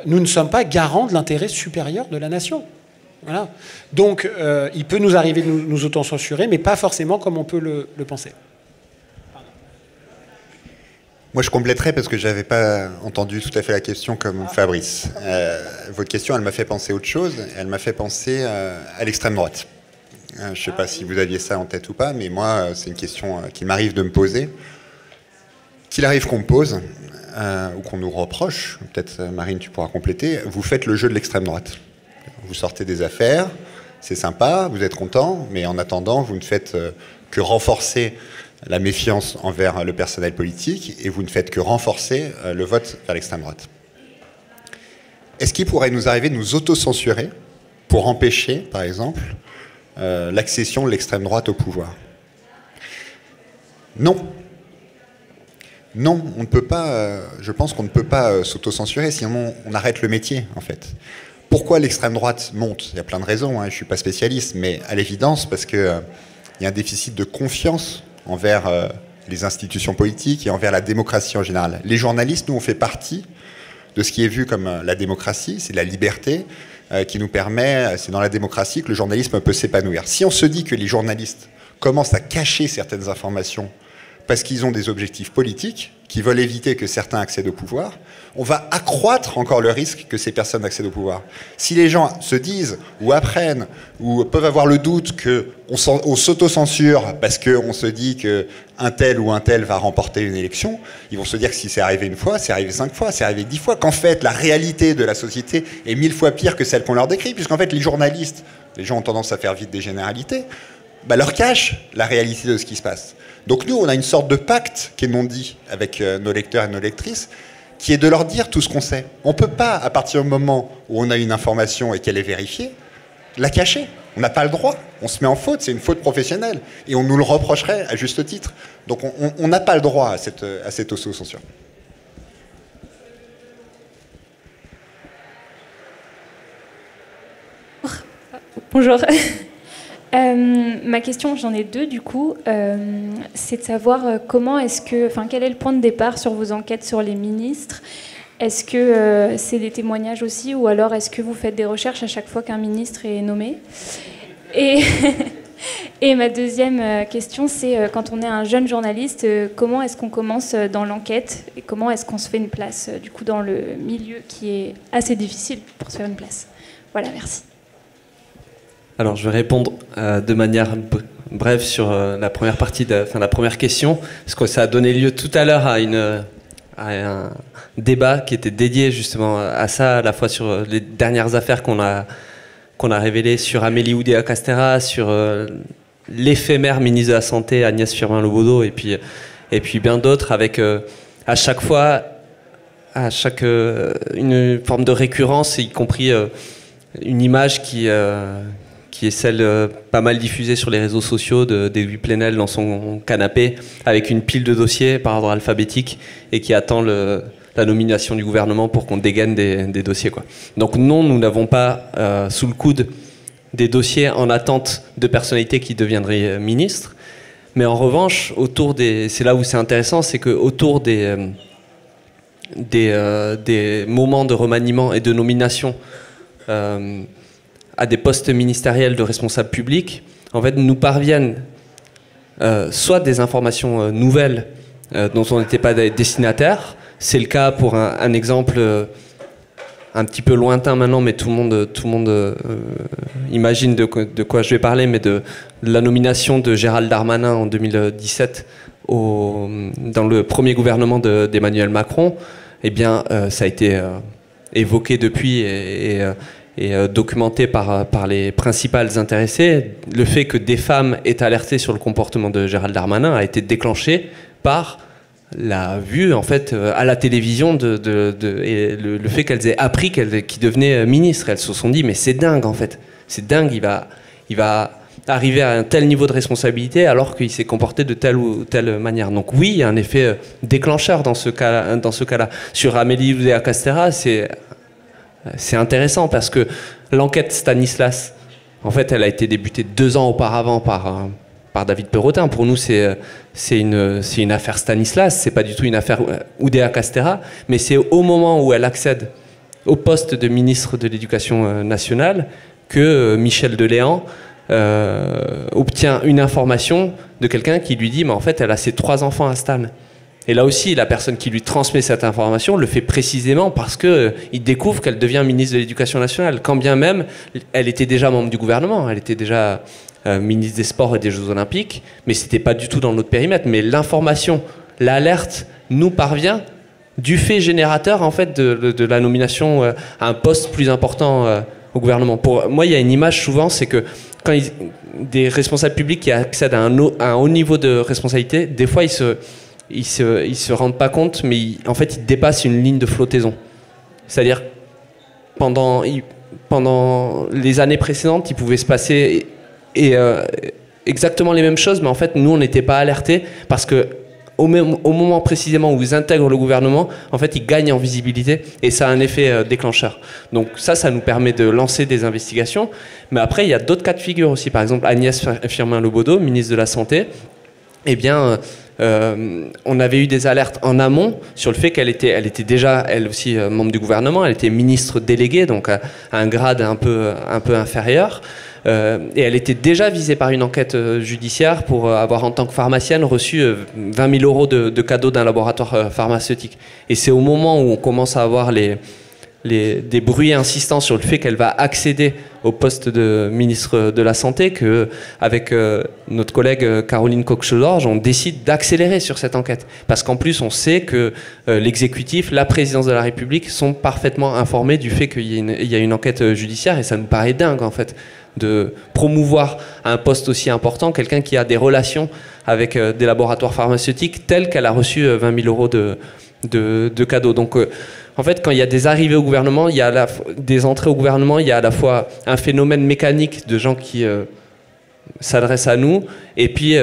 Nous ne sommes pas garants de l'intérêt supérieur de la nation. Voilà. Donc, il peut nous arriver de nous autocensurer, mais pas forcément comme on peut le penser. Moi, je compléterai parce que je n'avais pas entendu tout à fait la question comme Fabrice. Votre question, elle m'a fait penser à autre chose. Elle m'a fait penser à l'extrême droite. Je ne sais pas si vous aviez ça en tête ou pas, mais moi, c'est une question qui m'arrive de me poser. Qu'il arrive qu'on me pose, ou qu'on nous reproche, peut-être Marine, tu pourras compléter, vous faites le jeu de l'extrême droite. Vous sortez des affaires, c'est sympa, vous êtes content, mais en attendant, vous ne faites que renforcer la méfiance envers le personnel politique, et vous ne faites que renforcer le vote vers l'extrême droite. Est-ce qu'il pourrait nous arriver de nous autocensurer pour empêcher, par exemple, l'accession de l'extrême droite au pouvoir? Non. Non, on ne peut pas, je pense qu'on ne peut pas s'autocensurer, sinon on arrête le métier, en fait. Pourquoi l'extrême droite monte? Il y a plein de raisons, hein, je ne suis pas spécialiste, mais à l'évidence, parce qu'il y a un déficit de confiance envers les institutions politiques et envers la démocratie en général. Les journalistes, nous, on fait partie de ce qui est vu comme la démocratie, c'est la liberté qui nous permet, c'est dans la démocratie que le journalisme peut s'épanouir. Si on se dit que les journalistes commencent à cacher certaines informations parce qu'ils ont des objectifs politiques, qui veulent éviter que certains accèdent au pouvoir, on va accroître encore le risque que ces personnes accèdent au pouvoir. Si les gens se disent, ou apprennent, ou peuvent avoir le doute qu'on s'auto-censure parce qu'on se dit qu'un tel ou un tel va remporter une élection, ils vont se dire que si c'est arrivé une fois, c'est arrivé 5 fois, c'est arrivé 10 fois, qu'en fait, la réalité de la société est 1000 fois pire que celle qu'on leur décrit, puisqu'en fait, les journalistes, les gens ont tendance à faire vite des généralités, leur cachent la réalité de ce qui se passe. Donc nous, on a une sorte de pacte qui est non dit avec nos lecteurs et nos lectrices, qui est de leur dire tout ce qu'on sait. On ne peut pas, à partir du moment où on a une information et qu'elle est vérifiée, la cacher. On n'a pas le droit. On se met en faute, c'est une faute professionnelle. Et on nous le reprocherait à juste titre. Donc on n'a pas le droit à cette auto-censure. Bonjour. Ma question, j'en ai 2 du coup, c'est de savoir quel est le point de départ sur vos enquêtes sur les ministres. Est-ce que c'est des témoignages aussi, ou alors est-ce que vous faites des recherches à chaque fois qu'un ministre est nommé? Et ma deuxième question, c'est quand on est un jeune journaliste, comment est-ce qu'on commence dans l'enquête et comment est-ce qu'on se fait une place du coup dans le milieu qui est assez difficile pour se faire une place. Voilà, merci. Alors je vais répondre de manière brève sur la première partie, la première question, parce que ça a donné lieu tout à l'heure à un débat qui était dédié justement à ça, à la fois sur les dernières affaires qu'on a révélées sur Amélie Oudéa-Castéra, sur l'éphémère ministre de la Santé Agnès Firmin-Le Bodo, et puis bien d'autres, avec à chaque fois une forme de récurrence, y compris une image qui est celle pas mal diffusée sur les réseaux sociaux d'Edoui Plenel dans son canapé, avec une pile de dossiers par ordre alphabétique, et qui attend la nomination du gouvernement pour qu'on dégaine des dossiers, quoi. Donc non, nous n'avons pas sous le coude des dossiers en attente de personnalités qui deviendraient ministres, mais en revanche, c'est là où c'est intéressant, c'est qu'autour des moments de remaniement et de nomination à des postes ministériels de responsables publics, en fait, nous parviennent soit des informations nouvelles dont on n'était pas destinataire. C'est le cas pour un exemple un petit peu lointain maintenant, mais tout le monde imagine de quoi je vais parler, mais de la nomination de Gérald Darmanin en 2017 dans le premier gouvernement d'Emmanuel Macron. Eh bien, ça a été évoqué depuis et documenté par les principales intéressées. Le fait que des femmes aient alerté sur le comportement de Gérald Darmanin a été déclenché par la vue, en fait, à la télévision et le fait qu'elles aient appris qu'il devenait ministre. Elles se sont dit, mais c'est dingue, en fait. C'est dingue, il va arriver à un tel niveau de responsabilité alors qu'il s'est comporté de telle ou telle manière. Donc oui, il y a un effet déclencheur dans ce cas-là. Sur Amélie Oudéa-Castéra, c'est intéressant parce que l'enquête Stanislas, en fait, elle a été débutée 2 ans auparavant par David Perrotin. Pour nous, c'est une affaire Stanislas, c'est pas du tout une affaire Oudéa-Castéra, mais c'est au moment où elle accède au poste de ministre de l'Éducation nationale que Michel Deléan obtient une information de quelqu'un qui lui dit, mais en fait, elle a ses 3 enfants à Stan. Et là aussi, la personne qui lui transmet cette information le fait précisément parce qu'il découvre qu'elle devient ministre de l'Éducation nationale, quand bien même elle était déjà membre du gouvernement, elle était déjà ministre des Sports et des Jeux Olympiques, mais c'était pas du tout dans notre périmètre. Mais l'information, l'alerte nous parvient du fait générateur, en fait, de la nomination à un poste plus important au gouvernement. Pour moi, il y a une image souvent, c'est que quand des responsables publics qui accèdent à un haut niveau de responsabilité, des fois ils se rendent pas compte, mais en fait ils dépassent une ligne de flottaison. C'est-à-dire pendant les années précédentes, il pouvait se passer exactement les mêmes choses, mais en fait nous on n'était pas alertés parce que au moment précisément où ils intègrent le gouvernement, en fait ils gagnent en visibilité et ça a un effet déclencheur. Donc ça nous permet de lancer des investigations, mais après il y a d'autres cas de figure aussi. Par exemple Agnès Firmin-Le Bodo, ministre de la Santé, eh bien on avait eu des alertes en amont sur le fait qu'elle était déjà, elle aussi, membre du gouvernement, elle était ministre déléguée, donc à un grade un peu inférieur, et elle était déjà visée par une enquête judiciaire pour avoir, en tant que pharmacienne, reçu 20 000 euros de cadeaux d'un laboratoire pharmaceutique. Et c'est au moment où on commence à avoir des bruits insistants sur le fait qu'elle va accéder au poste de ministre de la Santé que, avec notre collègue Caroline Coq-Chedorge, on décide d'accélérer sur cette enquête. Parce qu'en plus, on sait que l'exécutif, la présidence de la République sont parfaitement informés du fait qu'il y a une enquête judiciaire, et ça nous paraît dingue, en fait, de promouvoir à un poste aussi important quelqu'un qui a des relations avec des laboratoires pharmaceutiques tels qu'elle a reçu 20 000 euros de cadeaux. Donc, en fait, quand il y a des arrivées au gouvernement, il y a des entrées au gouvernement, il y a à la fois un phénomène mécanique de gens qui s'adressent à nous, et puis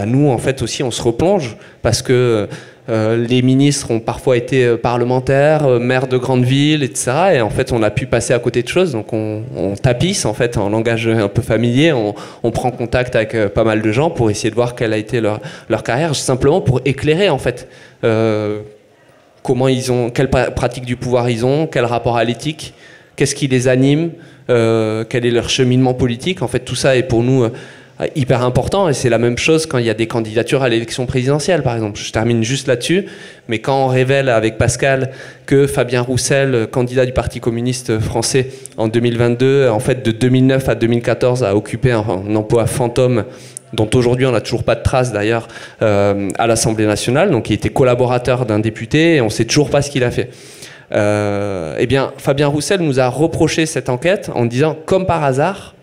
nous, en fait, aussi, on se replonge, parce que les ministres ont parfois été parlementaires, maires de grandes villes, etc. Et en fait, on a pu passer à côté de choses, donc on tapisse, en fait, en langage un peu familier, on prend contact avec pas mal de gens pour essayer de voir quelle a été leur carrière, simplement pour éclairer, en fait, quelle pratique du pouvoir ils ont, quel rapport à l'éthique, qu'est-ce qui les anime, quel est leur cheminement politique. En fait, tout ça est pour nous hyper important, et c'est la même chose quand il y a des candidatures à l'élection présidentielle, par exemple. Je termine juste là-dessus, mais quand on révèle avec Pascal que Fabien Roussel, candidat du Parti communiste français en 2022, en fait de 2009 à 2014 a occupé un emploi fantôme dont aujourd'hui on n'a toujours pas de trace d'ailleurs à l'Assemblée nationale, donc il était collaborateur d'un député et on ne sait toujours pas ce qu'il a fait. Eh bien, Fabien Roussel nous a reproché cette enquête en disant, comme par hasard,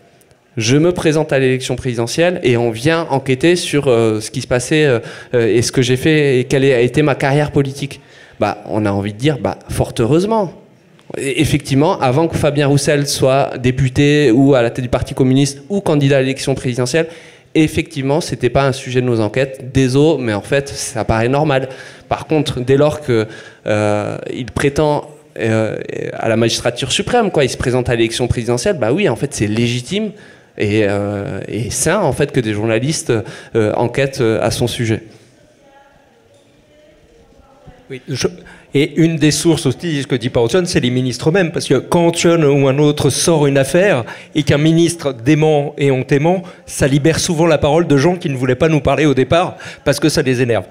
je me présente à l'élection présidentielle et on vient enquêter sur ce qui se passait et ce que j'ai fait et quelle a été ma carrière politique. Bah, on a envie de dire, bah, fort heureusement. Et effectivement, avant que Fabien Roussel soit député ou à la tête du Parti communiste ou candidat à l'élection présidentielle, effectivement, c'était pas un sujet de nos enquêtes. Désolé, mais en fait, ça paraît normal. Par contre, dès lors que il prétend à la magistrature suprême, quoi, il se présente à l'élection présidentielle, bah oui, en fait, c'est légitime et sain, en fait, que des journalistes enquêtent à son sujet. Oui, et une des sources aussi, ce que dit Antoine, c'est les ministres eux-mêmes. Parce que quand Antoine ou un autre sort une affaire et qu'un ministre dément et hontément, ça libère souvent la parole de gens qui ne voulaient pas nous parler au départ parce que ça les énerve.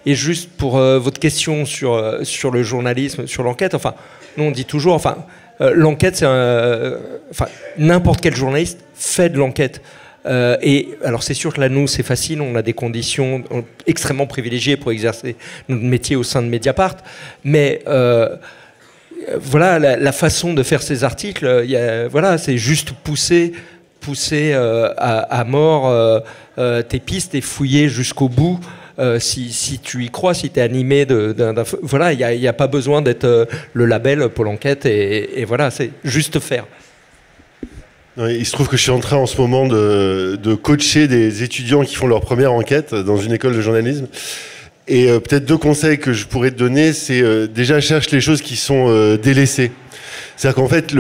Et juste pour votre question sur le journalisme, sur l'enquête, enfin, nous on dit toujours, enfin, l'enquête, c'est enfin, n'importe quel journaliste fait de l'enquête. Et alors c'est sûr que là nous c'est facile, on a des conditions extrêmement privilégiées pour exercer notre métier au sein de Mediapart, mais voilà la façon de faire ces articles, voilà, c'est juste pousser à mort tes pistes et fouiller jusqu'au bout. Si tu y crois, si tu es animé voilà, il n'y a pas besoin d'être le label Pôle Enquête et voilà, c'est juste faire. Il se trouve que je suis en train en ce moment de coacher des étudiants qui font leur première enquête dans une école de journalisme. Et peut-être 2 conseils que je pourrais te donner, c'est déjà cherche les choses qui sont délaissées. C'est-à-dire qu'en fait,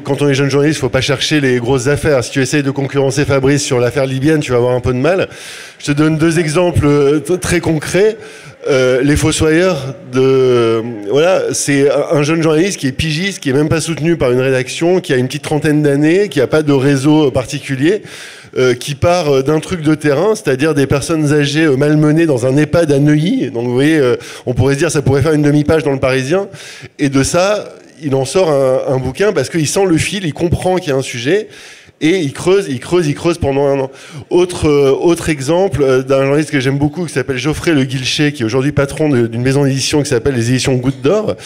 quand on est jeune journaliste, il ne faut pas chercher les grosses affaires. Si tu essayes de concurrencer Fabrice sur l'affaire libyenne, tu vas avoir un peu de mal. Je te donne 2 exemples très concrets. Les Fossoyeurs, voilà, c'est un jeune journaliste qui est pigiste, qui est même pas soutenu par une rédaction, qui a une petite trentaine d'années, qui n'a pas de réseau particulier, qui part d'un truc de terrain, c'est-à-dire des personnes âgées malmenées dans un EHPAD à Neuilly. Donc vous voyez, on pourrait se dire ça pourrait faire une demi-page dans le Parisien. Et de ça, il en sort un bouquin parce qu'il sent le fil, il comprend qu'il y a un sujet. Et il creuse pendant 1 an. Autre exemple d'un journaliste que j'aime beaucoup, qui s'appelle Geoffrey Le Guilchet, qui est aujourd'hui patron d'une maison d'édition qui s'appelle les éditions Goutte d'Or.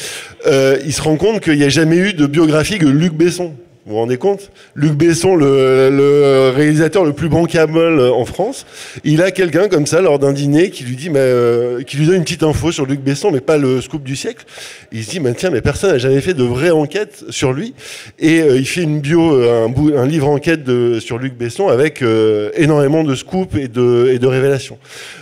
Il se rend compte qu'il n'y a jamais eu de biographie de Luc Besson. Vous vous rendez compte ? Luc Besson, le réalisateur le plus bankable en France, il a quelqu'un comme ça lors d'un dîner qui lui dit, qui lui donne une petite info sur Luc Besson, mais pas le scoop du siècle. Il se dit, tiens, mais personne n'a jamais fait de vraie enquête sur lui. Et il fait une un livre enquête sur Luc Besson avec énormément de scoops et de révélations.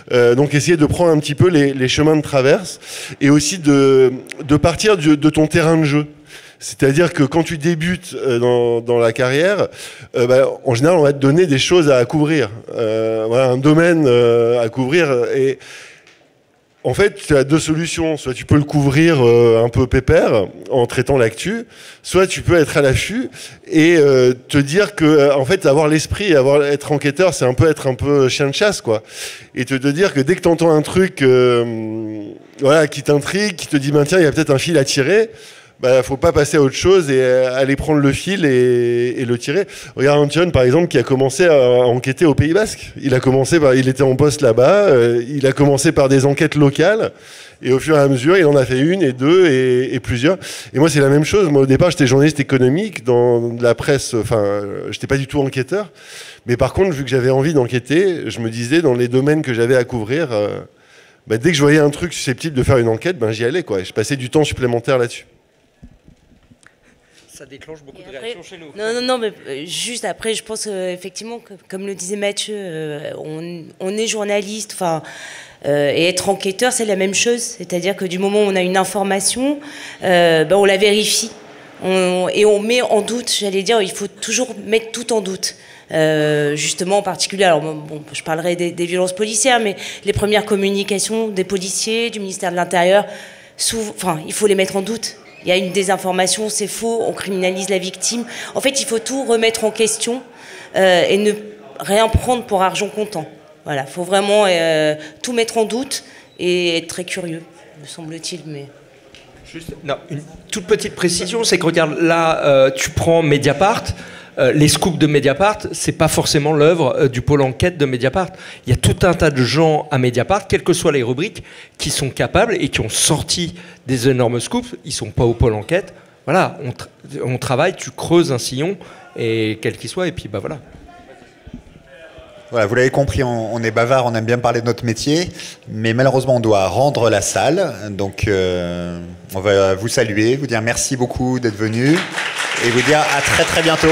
Donc essayer de prendre un petit peu les chemins de traverse et aussi de partir de ton terrain de jeu. C'est-à-dire que quand tu débutes dans la carrière, en général, on va te donner des choses à couvrir. Voilà, un domaine à couvrir. Et en fait, tu as 2 solutions. Soit tu peux le couvrir un peu pépère en traitant l'actu, soit tu peux être à l'affût et te dire que, en fait, avoir l'esprit, être enquêteur, c'est être un peu chien de chasse, quoi. Et te dire que dès que tu entends un truc voilà, qui t'intrigue, qui te dit, tiens, il y a peut-être un fil à tirer, faut pas passer à autre chose et aller prendre le fil et le tirer. Regarde Antoine, par exemple, qui a commencé à enquêter au Pays Basque. Il était en poste là-bas, il a commencé par des enquêtes locales et au fur et à mesure, il en a fait 1 et 2 et plusieurs. Et moi, c'est la même chose. Moi, au départ, j'étais journaliste économique dans la presse. Enfin, j'étais pas du tout enquêteur. Mais par contre, vu que j'avais envie d'enquêter, je me disais, dans les domaines que j'avais à couvrir, dès que je voyais un truc susceptible de faire une enquête, j'y allais, quoi. Et je passais du temps supplémentaire là-dessus. Ça déclenche beaucoup de réactions chez nous. Non, mais juste après, je pense effectivement, comme le disait Mathieu, on est journaliste, et être enquêteur, c'est la même chose. C'est-à-dire que du moment où on a une information, on la vérifie. Et on met en doute, j'allais dire, il faut toujours mettre tout en doute. Justement, en particulier, alors je parlerai des violences policières, mais les premières communications des policiers, du ministère de l'Intérieur, il faut les mettre en doute. Il y a une désinformation, c'est faux, on criminalise la victime. En fait, il faut tout remettre en question et ne rien prendre pour argent comptant. Voilà, faut vraiment tout mettre en doute et être très curieux, me semble-t-il. Mais juste, non, une toute petite précision, c'est que regarde là, tu prends Mediapart. Les scoops de Mediapart, c'est pas forcément l'œuvre du pôle enquête de Mediapart. Il y a tout un tas de gens à Mediapart, quelles que soient les rubriques, qui sont capables et qui ont sorti des énormes scoops. Ils sont pas au pôle enquête. Voilà, on travaille, tu creuses un sillon, et quel qu'il soit, et puis bah voilà. Voilà, vous l'avez compris, on est bavard, on aime bien parler de notre métier, mais malheureusement on doit rendre la salle. Donc on va vous saluer, vous dire merci beaucoup d'être venu et vous dire à très très bientôt.